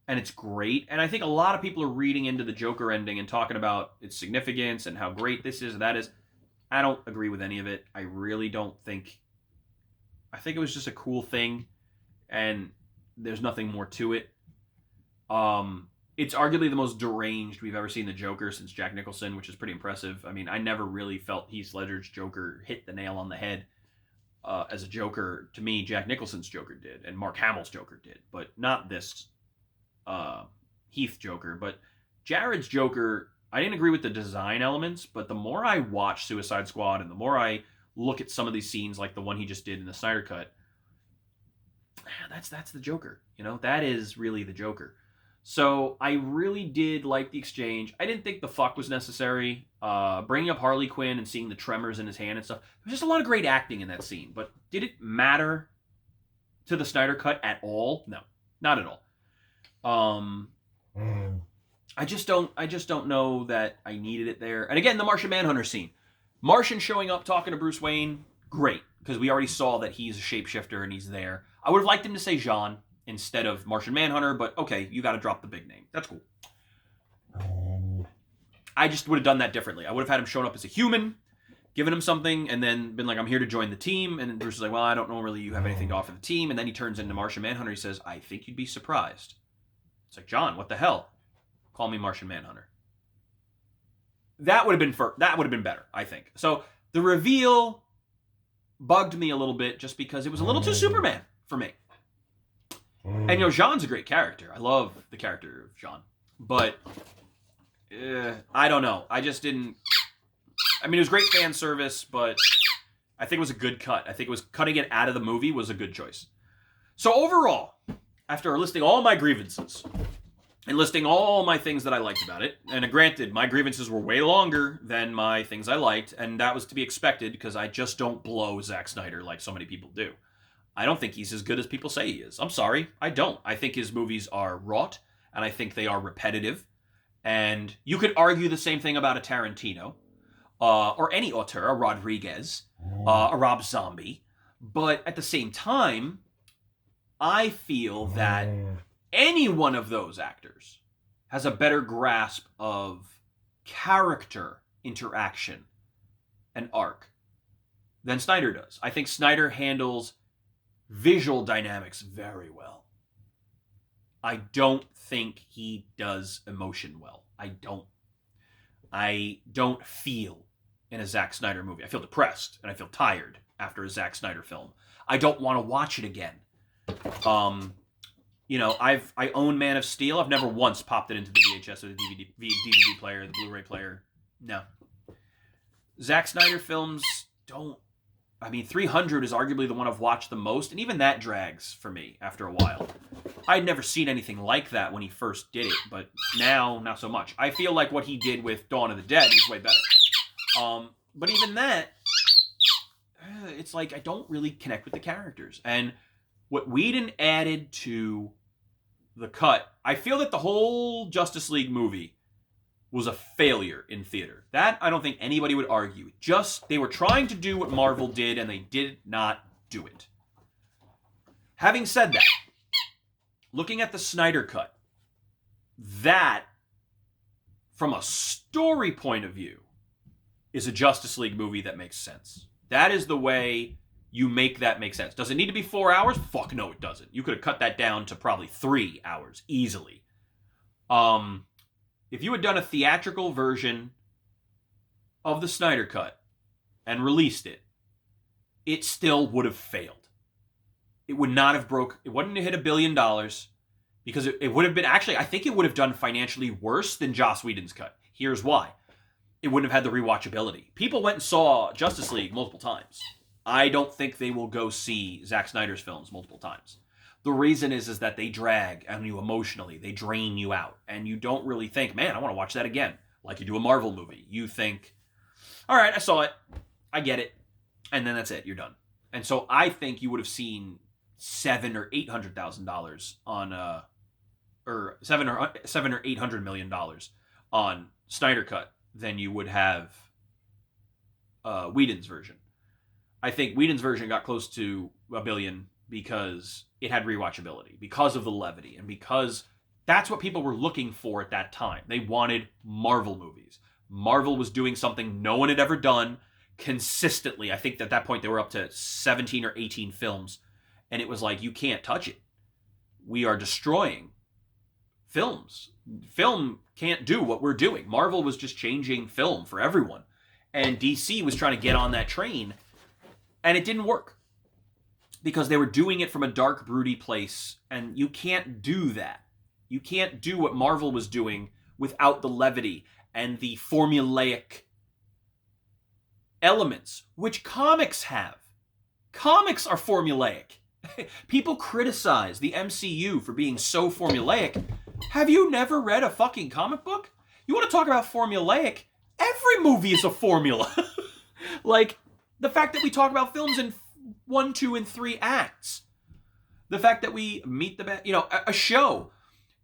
and it's great. And I think a lot of people are reading into the Joker ending and talking about its significance and how great this is and that is. I don't agree with any of it. I really don't think... I think it was just a cool thing, and there's nothing more to it. It's arguably the most deranged we've ever seen the Joker since Jack Nicholson, which is pretty impressive. I mean, I never really felt Heath Ledger's Joker hit the nail on the head as a Joker. To me, Jack Nicholson's Joker did, and Mark Hamill's Joker did, but not this Heath Joker. But Jared's Joker... I didn't agree with the design elements, but the more I watch Suicide Squad and the more I look at some of these scenes, like the one he just did in the Snyder Cut, that's the Joker. That is really the Joker. So I really did like the exchange. I didn't think the fuck was necessary. Bringing up Harley Quinn and seeing the tremors in his hand and stuff. There's just a lot of great acting in that scene. But did it matter to the Snyder Cut at all? No, not at all. I just don't know that I needed it there. And again, the Martian Manhunter scene. Martian showing up, talking to Bruce Wayne, great. Because we already saw that he's a shapeshifter and he's there. I would have liked him to say Jean instead of Martian Manhunter, but okay, you got to drop the big name. That's cool. I just would have done that differently. I would have had him shown up as a human, given him something, and then been like, I'm here to join the team. And then Bruce is like, well, I don't know really you have anything to offer the team. And then he turns into Martian Manhunter. He says, I think you'd be surprised. It's like, John, what the hell? Call me Martian Manhunter. That would have been better, I think. So the reveal bugged me a little bit just because it was a little too Superman for me. And Jean's a great character. I love the character of Jean. But I don't know. I just didn't... I mean, it was great fan service, but I think it was a good cut. I think it was cutting it out of the movie was a good choice. So overall, after listing all my grievances and listing all my things that I liked about it, and granted, my grievances were way longer than my things I liked, and that was to be expected because I just don't blow Zack Snyder like so many people do. I don't think he's as good as people say he is. I'm sorry, I don't. I think his movies are wrought, and I think they are repetitive. And you could argue the same thing about a Tarantino, or any auteur, a Rodriguez, a Rob Zombie. But at the same time, I feel that any one of those actors has a better grasp of character interaction and arc than Snyder does. I think Snyder handles visual dynamics very well. I don't think he does emotion well. I don't feel in a Zack Snyder movie. I feel depressed and I feel tired after a Zack Snyder film. I don't want to watch it again. I own Man of Steel. I've never once popped it into the VHS or the DVD player, the Blu-ray player. No. Zack Snyder films don't. 300 is arguably the one I've watched the most, and even that drags for me after a while. I'd never seen anything like that when he first did it, but now, not so much. I feel like what he did with Dawn of the Dead is way better. But even that, it's like I don't really connect with the characters. And what Whedon added to the cut, I feel that the whole Justice League movie was a failure in theater. That I don't think anybody would argue. Just, they were trying to do what Marvel did, and they did not do it. Having said that, looking at the Snyder Cut, that, from a story point of view, is a Justice League movie that makes sense. That is the way you make that make sense. Does it need to be 4 hours? Fuck no, it doesn't. You could have cut that down to probably 3 hours, easily. If you had done a theatrical version of the Snyder Cut and released it, it still would have failed. It would not have it wouldn't have hit $1 billion because it would have been, actually, I think it would have done financially worse than Joss Whedon's cut. Here's why. It wouldn't have had the rewatchability. People went and saw Justice League multiple times. I don't think they will go see Zack Snyder's films multiple times. The reason is that they drag on you emotionally. They drain you out. And you don't really think, man, I want to watch that again. Like you do a Marvel movie. You think, all right, I saw it. I get it. And then that's it. You're done. And so I think you would have seen $700,000 or $800,000 on, or $800 million on Snyder Cut than you would have Whedon's version. I think Whedon's version got close to $1 billion because it had rewatchability, because of the levity, and because that's what people were looking for at that time. They wanted Marvel movies. Marvel was doing something no one had ever done consistently. I think at that point they were up to 17 or 18 films, and it was like, you can't touch it. We are destroying films. Film can't do what we're doing. Marvel was just changing film for everyone, and DC was trying to get on that train, and it didn't work. Because they were doing it from a dark, broody place, and you can't do that. You can't do what Marvel was doing without the levity and the formulaic elements, which comics have. Comics are formulaic. People criticize the MCU for being so formulaic. Have you never read a fucking comic book? You want to talk about formulaic? Every movie is a formula. Like, the fact that we talk about films in 1, 2, and 3 acts. The fact that we meet a show.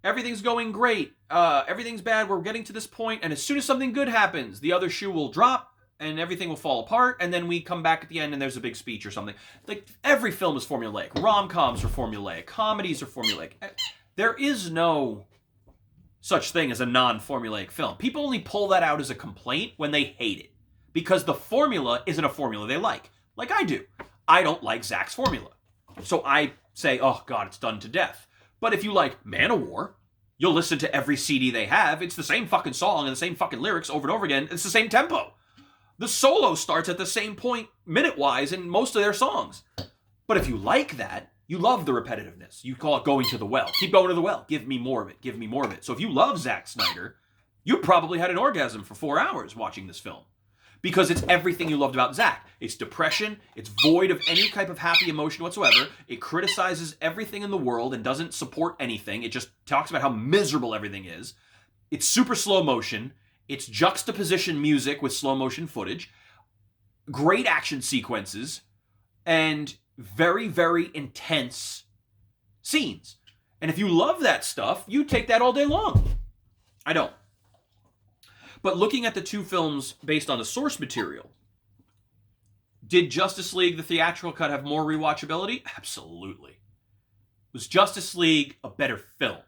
Everything's going great. Everything's bad. We're getting to this point, and as soon as something good happens, the other shoe will drop, and everything will fall apart, and then we come back at the end, and there's a big speech or something. Like, every film is formulaic. Rom-coms are formulaic. Comedies are formulaic. There is no such thing as a non-formulaic film. People only pull that out as a complaint when they hate it. Because the formula isn't a formula they like I do. I don't like Zack's formula. So I say, oh God, it's done to death. But if you like Man-O-War, you'll listen to every CD they have. It's the same fucking song and the same fucking lyrics over and over again. It's the same tempo. The solo starts at the same point, minute-wise, in most of their songs. But if you like that, you love the repetitiveness. You call it going to the well. Keep going to the well. Give me more of it. Give me more of it. So if you love Zack Snyder, you probably had an orgasm for 4 hours watching this film. Because it's everything you loved about Zack. It's depression. It's void of any type of happy emotion whatsoever. It criticizes everything in the world and doesn't support anything. It just talks about how miserable everything is. It's super slow motion. It's juxtaposition music with slow motion footage. Great action sequences. And very, very intense scenes. And if you love that stuff, you take that all day long. I don't. But looking at the two films based on the source material, did Justice League, the theatrical cut, have more rewatchability? Absolutely. Was Justice League a better film,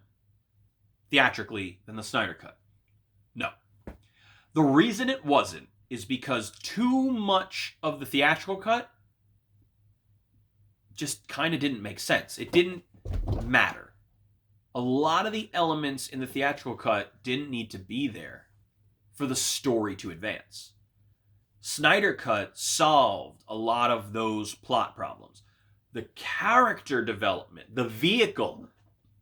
theatrically, than the Snyder Cut? No. The reason it wasn't is because too much of the theatrical cut just kind of didn't make sense. It didn't matter. A lot of the elements in the theatrical cut didn't need to be there for the story to advance. Snyder Cut solved a lot of those plot problems. The character development, the vehicle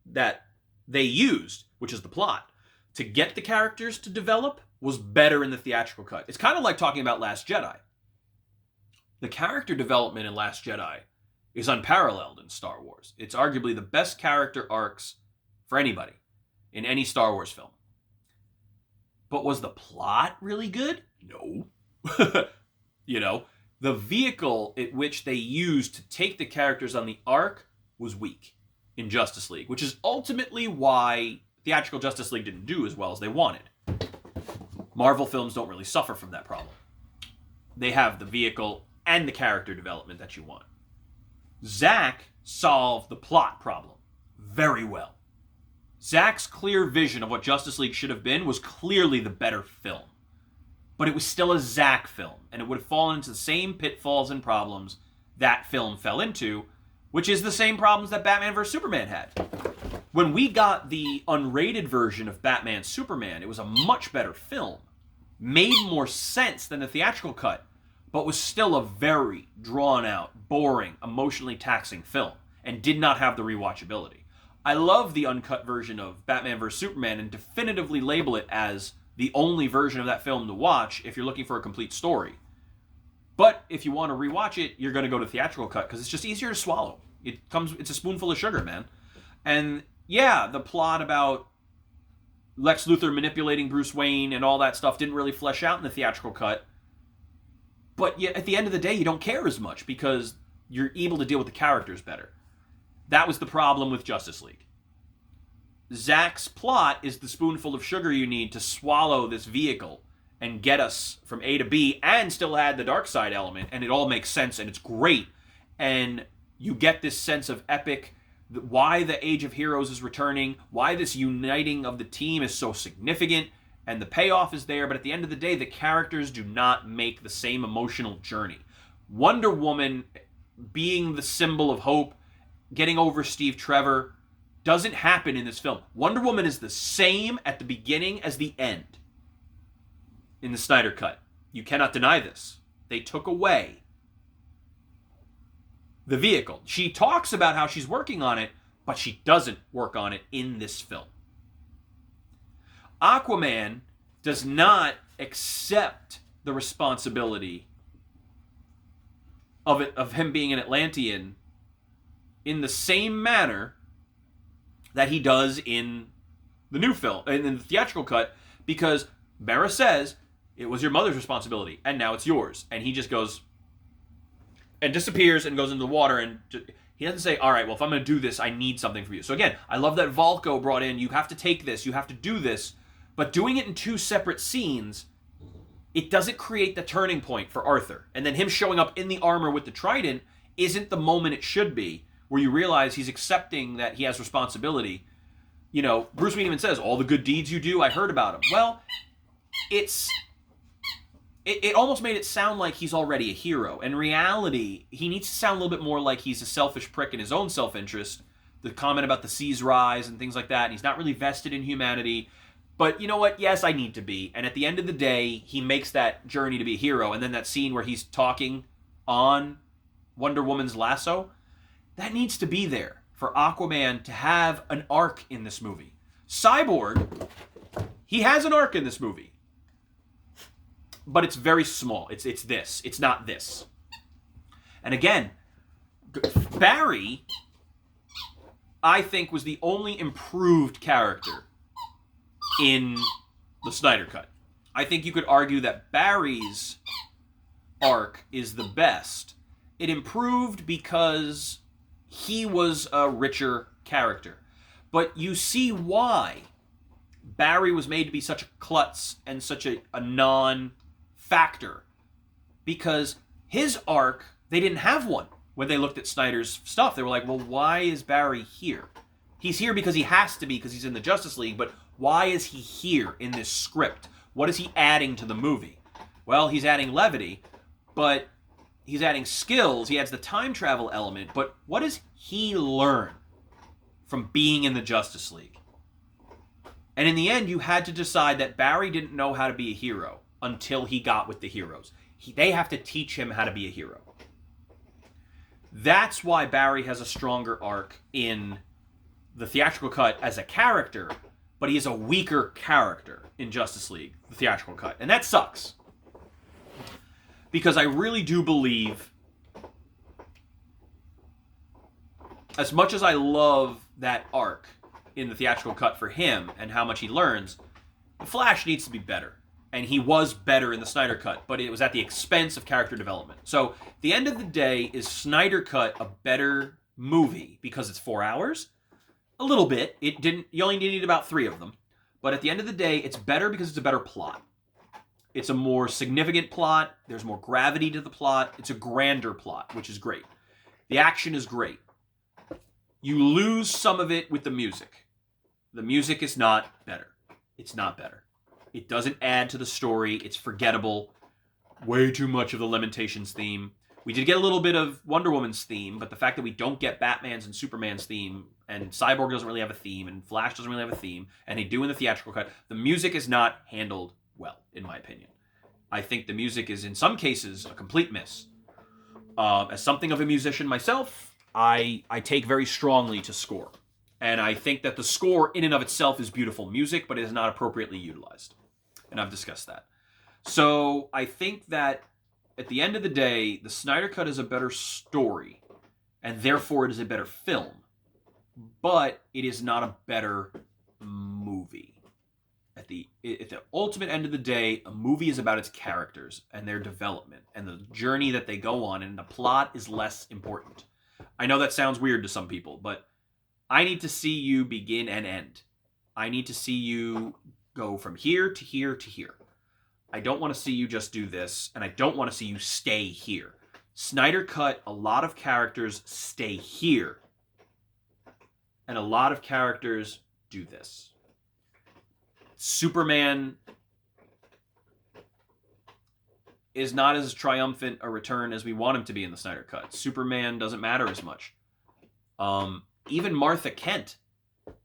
that they used, which is the plot, to get the characters to develop was better in the theatrical cut. It's kind of like talking about Last Jedi. The character development in Last Jedi is unparalleled in Star Wars. It's arguably the best character arcs for anybody in any Star Wars film. But was the plot really good? No. The vehicle at which they used to take the characters on the arc was weak in Justice League, which is ultimately why theatrical Justice League didn't do as well as they wanted. Marvel films don't really suffer from that problem. They have the vehicle and the character development that you want. Zack solved the plot problem very well. Zack's clear vision of what Justice League should have been was clearly the better film. But it was still a Zack film, and it would have fallen into the same pitfalls and problems that film fell into, which is the same problems that Batman vs. Superman had. When we got the unrated version of Batman Superman, it was a much better film. Made more sense than the theatrical cut, but was still a very drawn-out, boring, emotionally taxing film, and did not have the rewatchability. I love the uncut version of Batman vs. Superman and definitively label it as the only version of that film to watch if you're looking for a complete story. But if you want to rewatch it, you're going to go to theatrical cut because it's just easier to swallow. It's a spoonful of sugar, man. And yeah, the plot about Lex Luthor manipulating Bruce Wayne and all that stuff didn't really flesh out in the theatrical cut. But yet, at the end of the day, you don't care as much because you're able to deal with the characters better. That was the problem with Justice League. Zack's plot is the spoonful of sugar you need to swallow this vehicle and get us from A to B and still add the dark side element, and it all makes sense and it's great. And you get this sense of epic, why the Age of Heroes is returning, why this uniting of the team is so significant, and the payoff is there, but at the end of the day, the characters do not make the same emotional journey. Wonder Woman being the symbol of hope, getting over Steve Trevor, doesn't happen in this film. Wonder Woman is the same at the beginning as the end in the Snyder Cut. You cannot deny this. They took away the vehicle. She talks about how she's working on it, but she doesn't work on it in this film. Aquaman does not accept the responsibility of him being an Atlantean in the same manner that he does in the new film, in the theatrical cut, because Mera says, it was your mother's responsibility, and now it's yours. And he just goes and disappears and goes into the water, and he doesn't say, all right, well, if I'm going to do this, I need something from you. So again, I love that Valko brought in, you have to take this, you have to do this, but doing it in two separate scenes, it doesn't create the turning point for Arthur. And then him showing up in the armor with the trident isn't the moment it should be, where you realize he's accepting that he has responsibility. You know, Bruce Wayne even says, all the good deeds you do, I heard about them. Well, it almost made it sound like he's already a hero. In reality, he needs to sound a little bit more like he's a selfish prick in his own self-interest. The comment about the seas rise and things like that, and he's not really vested in humanity. But you know what? Yes, I need to be. And at the end of the day, he makes that journey to be a hero. And then that scene where he's talking on Wonder Woman's lasso, that needs to be there for Aquaman to have an arc in this movie. Cyborg, he has an arc in this movie. But it's very small. It's this. It's not this. And again, Barry, I think, was the only improved character in the Snyder Cut. I think you could argue that Barry's arc is the best. it improved because he was a richer character. But you see why Barry was made to be such a klutz and such a non-factor. Because his arc, they didn't have one when they looked at Snyder's stuff. They were like, well, why is Barry here? He's here because he has to be, because he's in the Justice League, but why is he here in this script? What is he adding to the movie? Well, he's adding levity, but he's adding skills. He adds the time travel element, but what does he learn from being in the Justice League? And in the end, you had to decide that Barry didn't know how to be a hero until he got with the heroes. They have to teach him how to be a hero. That's why Barry has a stronger arc in the theatrical cut as a character, but he is a weaker character in Justice League, the theatrical cut. And that sucks. Because I really do believe, as much as I love that arc in the theatrical cut for him and how much he learns, the Flash needs to be better. And he was better in the Snyder Cut, but it was at the expense of character development. So, at the end of the day, is Snyder Cut a better movie because it's 4 hours? A little bit. You only needed about 3 of them. But at the end of the day, it's better because it's a better plot. It's a more significant plot. There's more gravity to the plot. It's a grander plot, which is great. The action is great. You lose some of it with the music. The music is not better. It's not better. It doesn't add to the story. It's forgettable. Way too much of the Lamentations theme. We did get a little bit of Wonder Woman's theme, but the fact that we don't get Batman's and Superman's theme, and Cyborg doesn't really have a theme, and Flash doesn't really have a theme, and they do in the theatrical cut, the music is not handled well, in my opinion. I think the music is, in some cases, a complete miss. As something of a musician myself, I take very strongly to score. And I think that the score in and of itself is beautiful music, but it is not appropriately utilized. And I've discussed that. So I think that at the end of the day, the Snyder Cut is a better story, and therefore it is a better film. But it is not a better movie. At the ultimate end of the day, a movie is about its characters and their development and the journey that they go on, and the plot is less important. I know that sounds weird to some people, but I need to see you begin and end. I need to see you go from here to here to here. I don't want to see you just do this, and I don't want to see you stay here. Snyder Cut, a lot of characters stay here, and a lot of characters do this. Superman is not as triumphant a return as we want him to be in the Snyder Cut. Superman doesn't matter as much. Even Martha Kent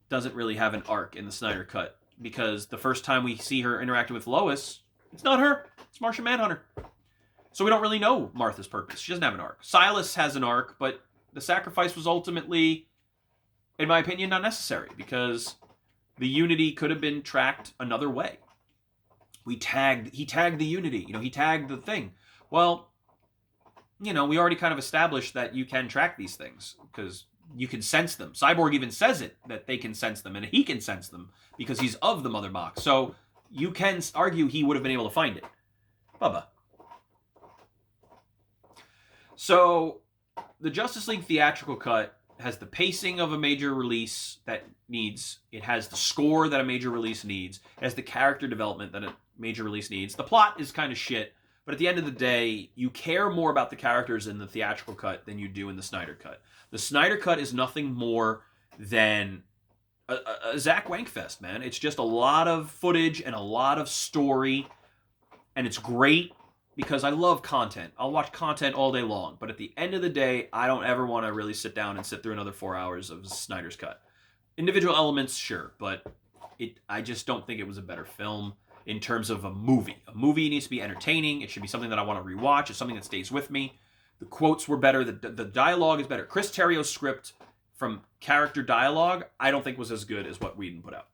doesn't really have an arc in the Snyder Cut, because the first time we see her interacting with Lois, it's not her. It's Martian Manhunter. So we don't really know Martha's purpose. She doesn't have an arc. Silas has an arc, but the sacrifice was ultimately, in my opinion, not necessary, because the Unity could have been tracked another way. He tagged the Unity. He tagged the thing. Well, we already kind of established that you can track these things, because you can sense them. Cyborg even says it, that they can sense them, and he can sense them because he's of the Mother Box. So you can argue he would have been able to find it. Bubba. So the Justice League theatrical cut has the pacing of a major release that needs. It has the score that a major release needs. It has the character development that a major release needs. The plot is kind of shit, but at the end of the day, you care more about the characters in the theatrical cut than you do in the Snyder Cut. The Snyder Cut is nothing more than a Zach Wankfest, man. It's just a lot of footage and a lot of story, and it's great because I love content. I'll watch content all day long, but at the end of the day, I don't ever want to really sit down and sit through another 4 hours of Snyder's Cut. Individual elements, sure, but I just don't think it was a better film in terms of a movie. A movie needs to be entertaining. It should be something that I want to rewatch. It's something that stays with me. The quotes were better. The dialogue is better. Chris Terrio's script from character dialogue, I don't think was as good as what Whedon put out.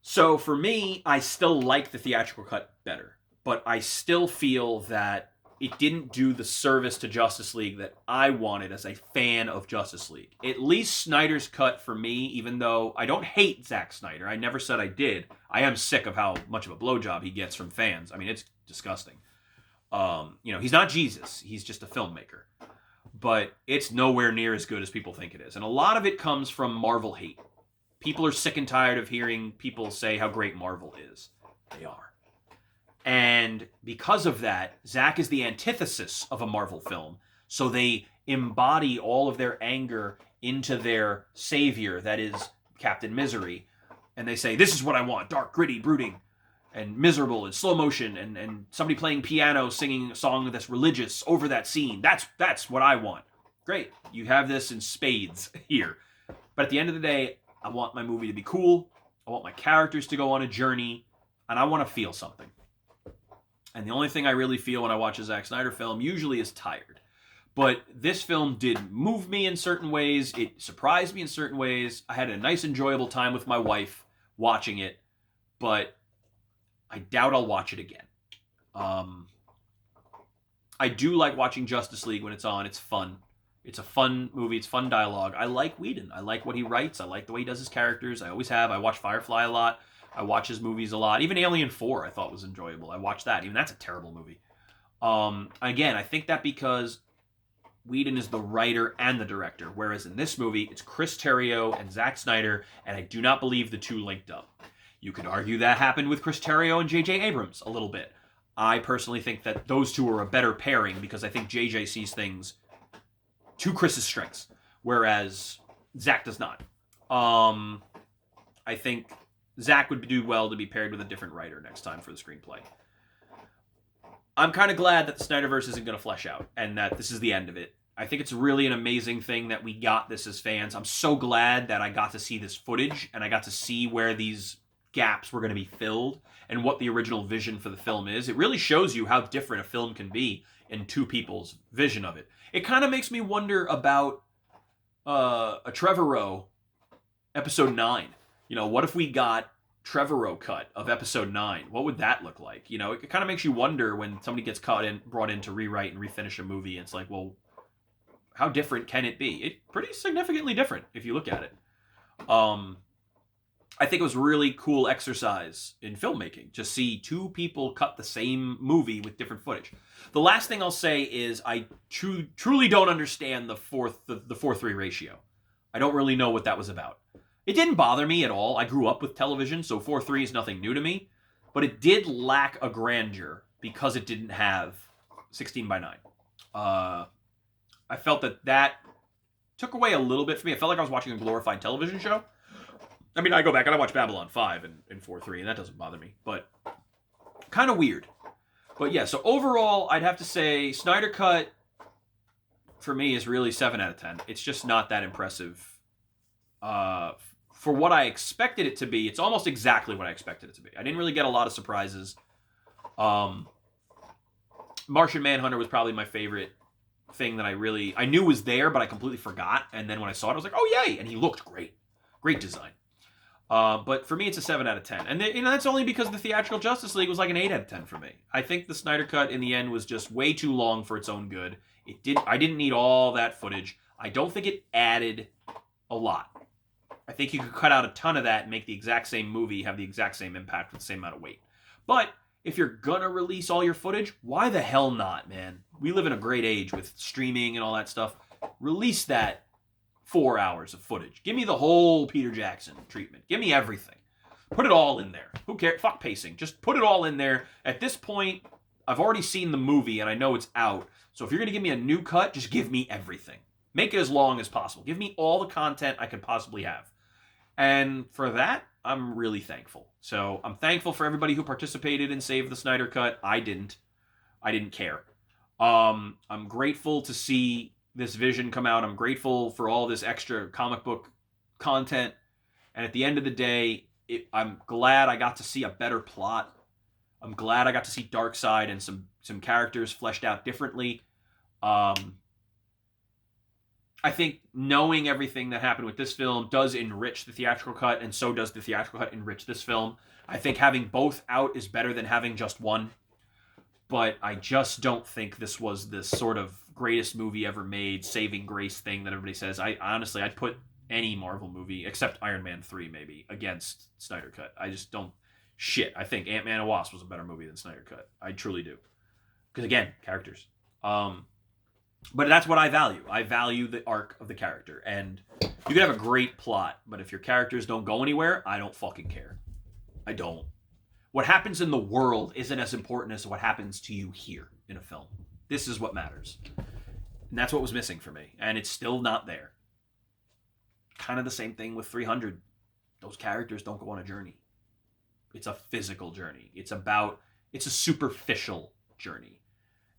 So for me, I still like the theatrical cut better, but I still feel that it didn't do the service to Justice League that I wanted as a fan of Justice League. At least Snyder's cut for me, even though I don't hate Zack Snyder, I never said I did. I am sick of how much of a blowjob he gets from fans. I mean, it's disgusting. He's not Jesus. He's just a filmmaker. But it's nowhere near as good as people think it is. And a lot of it comes from Marvel hate. People are sick and tired of hearing people say how great Marvel is. They are. And because of that, Zack is the antithesis of a Marvel film. So they embody all of their anger into their savior, that is Captain Misery. And they say, this is what I want. Dark, gritty, brooding, and miserable, and slow motion, and somebody playing piano, singing a song that's religious over that scene. That's what I want. Great. You have this in spades here. But at the end of the day, I want my movie to be cool. I want my characters to go on a journey. And I want to feel something. And the only thing I really feel when I watch a Zack Snyder film usually is tired. But this film did move me in certain ways. It surprised me in certain ways. I had a nice, enjoyable time with my wife watching it. But I doubt I'll watch it again. I do like watching Justice League when it's on. It's fun. It's a fun movie. It's fun dialogue. I like Whedon. I like what he writes. I like the way he does his characters. I always have. I watch Firefly a lot. I watch his movies a lot. Even Alien 4 I thought was enjoyable. I watched that. Even that's a terrible movie. Again, I think that because Whedon is the writer and the director, whereas in this movie, it's Chris Terrio and Zack Snyder, and I do not believe the two linked up. You could argue that happened with Chris Terrio and J.J. Abrams a little bit. I personally think that those two are a better pairing because I think J.J. sees things to Chris's strengths, whereas Zack does not. I think Zack would do well to be paired with a different writer next time for the screenplay. I'm kind of glad that the Snyderverse isn't going to flesh out and that this is the end of it. I think it's really an amazing thing that we got this as fans. I'm so glad that I got to see this footage and I got to see where these gaps were going to be filled and what the original vision for the film is. It really shows you how different a film can be in two people's vision of it. It kind of makes me wonder about a Trevorrow episode 9. What if we got Trevorrow cut of episode 9? What would that look like? It kind of makes you wonder when somebody gets brought in to rewrite and refinish a movie. And it's like, well, how different can it be? It's pretty significantly different if you look at it. I think it was a really cool exercise in filmmaking to see two people cut the same movie with different footage. The last thing I'll say is I truly don't understand the 4:3 ratio. I don't really know what that was about. It didn't bother me at all. I grew up with television, so 4:3 is nothing new to me. But it did lack a grandeur because it didn't have 16:9. I felt that took away a little bit for me. I felt like I was watching a glorified television show. I mean, I go back and I watch Babylon 5 in 4:3, and that doesn't bother me. But kind of weird. But yeah, so overall, I'd have to say Snyder Cut, for me, is really 7 out of 10. It's just not that impressive. For what I expected it to be, it's almost exactly what I expected it to be. I didn't really get a lot of surprises. Martian Manhunter was probably my favorite thing that I knew was there, but I completely forgot. And then when I saw it, I was like, oh, yay! And he looked great. Great design. But for me, it's a 7 out of 10. And that's only because the theatrical Justice League was like an 8 out of 10 for me. I think the Snyder Cut in the end was just way too long for its own good. I didn't need all that footage. I don't think it added a lot. I think you could cut out a ton of that and make the exact same movie have the exact same impact with the same amount of weight. But if you're gonna release all your footage, why the hell not, man? We live in a great age with streaming and all that stuff. Release that 4 hours of footage. Give me the whole Peter Jackson treatment. Give me everything. Put it all in there. Who cares? Fuck pacing. Just put it all in there. At this point, I've already seen the movie and I know it's out. So if you're going to give me a new cut, just give me everything. Make it as long as possible. Give me all the content I could possibly have. And for that, I'm really thankful. So I'm thankful for everybody who participated and saved the Snyder Cut. I didn't care. I'm grateful to see this vision come out. I'm grateful for all this extra comic book content. And at the end of the day, I'm glad I got to see a better plot. I'm glad I got to see Darkseid and some characters fleshed out differently. I think knowing everything that happened with this film does enrich the theatrical cut, and so does the theatrical cut enrich this film. I think having both out is better than having just one. But I just don't think this was this sort of greatest movie ever made, saving grace thing that everybody says. Honestly, I'd put any Marvel movie, except Iron Man 3 maybe, against Snyder Cut. I just don't... Shit, I think Ant-Man and Wasp was a better movie than Snyder Cut. I truly do. Because again, characters. But that's what I value. I value the arc of the character. And you can have a great plot, but if your characters don't go anywhere, I don't fucking care. I don't. What happens in the world isn't as important as what happens to you here in a film. This is what matters. And that's what was missing for me. And it's still not there. Kind of the same thing with 300. Those characters don't go on a journey. It's a physical journey. It's a superficial journey.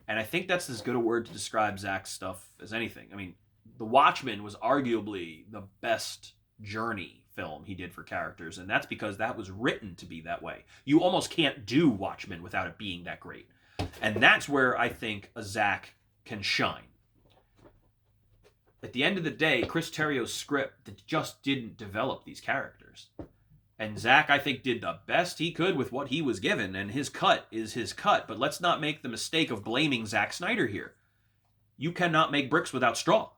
And I think that's as good a word to describe Zack's stuff as anything. I mean, The Watchmen was arguably the best journey film he did for characters, and that's because that was written to be that way. You almost can't do Watchmen without it being that great. And that's where I think a Zack can shine. At the end of the day, Chris Terrio's script just didn't develop these characters. And Zack, I think, did the best he could with what he was given, and his cut is his cut. But let's not make the mistake of blaming Zack Snyder here. You cannot make bricks without straw.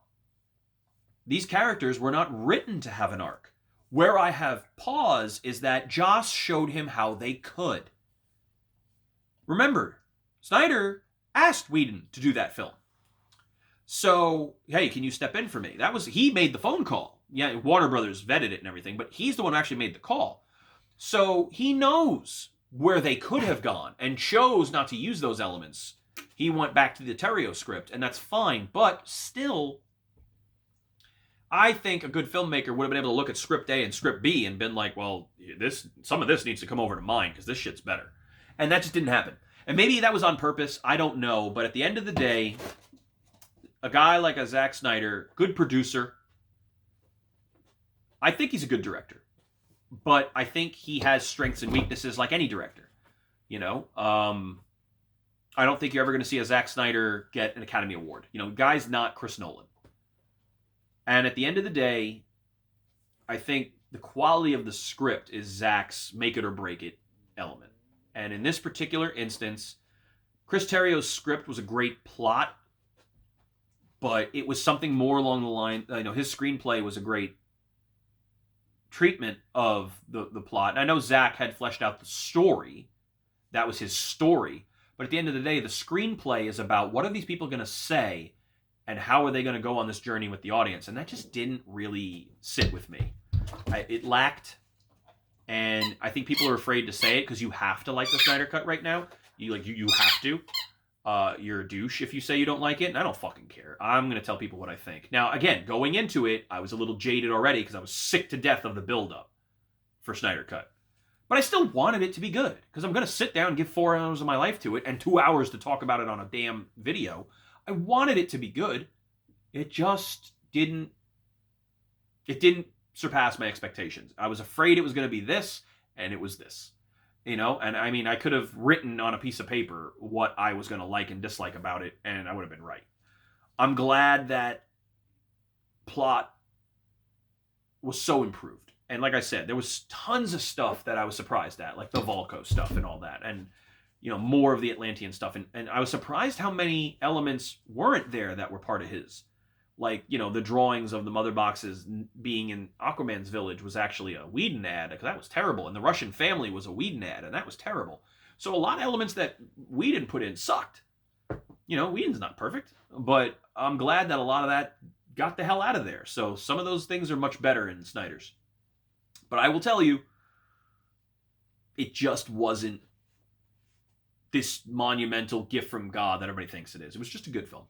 These characters were not written to have an arc. Where I have pause is that Joss showed him how they could. Remember, Snyder asked Whedon to do that film. So, hey, can you step in for me? He made the phone call. Yeah, Warner Brothers vetted it and everything, but he's the one who actually made the call. So he knows where they could have gone and chose not to use those elements. He went back to the Terrio script, and that's fine. But still, I think a good filmmaker would have been able to look at script A and script B and been like, well, some of this needs to come over to mine because this shit's better. And that just didn't happen. And maybe that was on purpose. I don't know. But at the end of the day, a guy like a Zack Snyder, good producer. I think he's a good director. But I think he has strengths and weaknesses like any director. You know? I don't think you're ever going to see a Zack Snyder get an Academy Award. You know, guy's not Chris Nolan. And at the end of the day, I think the quality of the script is Zack's make it or break it element. And in this particular instance, Chris Terrio's script was a great plot, but it was something more along the line. His screenplay was a great treatment of the plot. And I know Zack had fleshed out the story. That was his story. But at the end of the day, the screenplay is about what are these people going to say and how are they going to go on this journey with the audience? And that just didn't really sit with me. It lacked, and I think people are afraid to say it because you have to like the Snyder Cut right now. You have to. You're a douche if you say you don't like it, and I don't fucking care. I'm going to tell people what I think. Now, again, going into it, I was a little jaded already because I was sick to death of the build-up for Snyder Cut. But I still wanted it to be good because I'm going to sit down and give 4 hours of my life to it and 2 hours to talk about it on a damn video. I wanted it to be good. It just didn't surpass my expectations. I was afraid it was going to be this, and it was this. And I mean, I could have written on a piece of paper what I was going to like and dislike about it, and I would have been right. I'm glad that plot was so improved. And like I said, there was tons of stuff that I was surprised at, like the Volko stuff and all that, and more of the Atlantean stuff. And I was surprised how many elements weren't there that were part of his. Like, the drawings of the mother boxes being in Aquaman's village was actually a Whedon ad, because that was terrible. And the Russian family was a Whedon ad, and that was terrible. So a lot of elements that Whedon put in sucked. Whedon's not perfect, but I'm glad that a lot of that got the hell out of there. So some of those things are much better in Snyder's. But I will tell you, it just wasn't this monumental gift from God that everybody thinks it is. It was just a good film.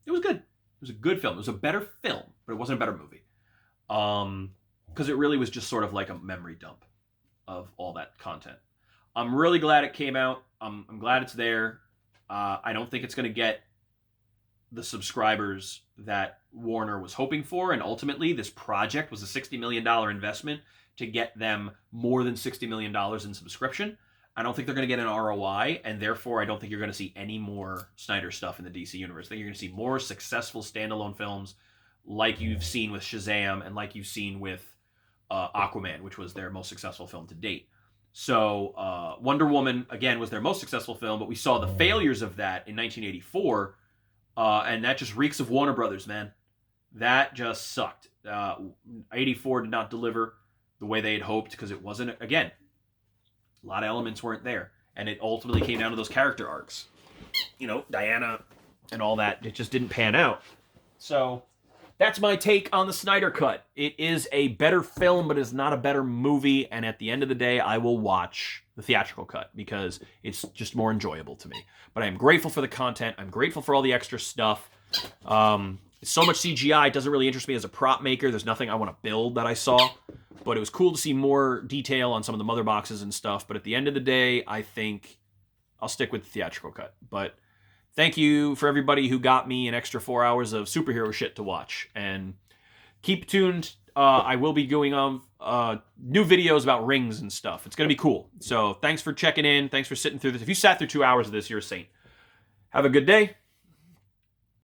It was good. It was a good film. It was a better film, but it wasn't a better movie. Because it really was just sort of like a memory dump of all that content. I'm really glad it came out. I'm glad it's there. I don't think it's going to get the subscribers that Warner was hoping for. And ultimately, this project was a $60 million investment to get them more than $60 million in subscription. I don't think they're going to get an ROI, and therefore I don't think you're going to see any more Snyder stuff in the DC universe. I think you're going to see more successful standalone films like you've seen with Shazam and like you've seen with Aquaman, which was their most successful film to date. So Wonder Woman, again, was their most successful film, but we saw the failures of that in 1984, and that just reeks of Warner Brothers, man. That just sucked. 84 did not deliver the way they had hoped because it wasn't, again, a lot of elements weren't there. And it ultimately came down to those character arcs. you know, Diana and all that, it just didn't pan out. So that's my take on the Snyder Cut. It is a better film, but it's not a better movie. And at the end of the day, I will watch the theatrical cut because it's just more enjoyable to me. But I am grateful for the content. I'm grateful for all the extra stuff. It's so much CGI. It doesn't really interest me as a prop maker. There's nothing I want to build that I saw. But it was cool to see more detail on some of the mother boxes and stuff. But at the end of the day, I think I'll stick with the theatrical cut. But thank you for everybody who got me an extra 4 hours of superhero shit to watch. And keep tuned. I will be doing new videos about rings and stuff. It's going to be cool. So thanks for checking in. Thanks for sitting through this. If you sat through 2 hours of this, you're a saint. Have a good day.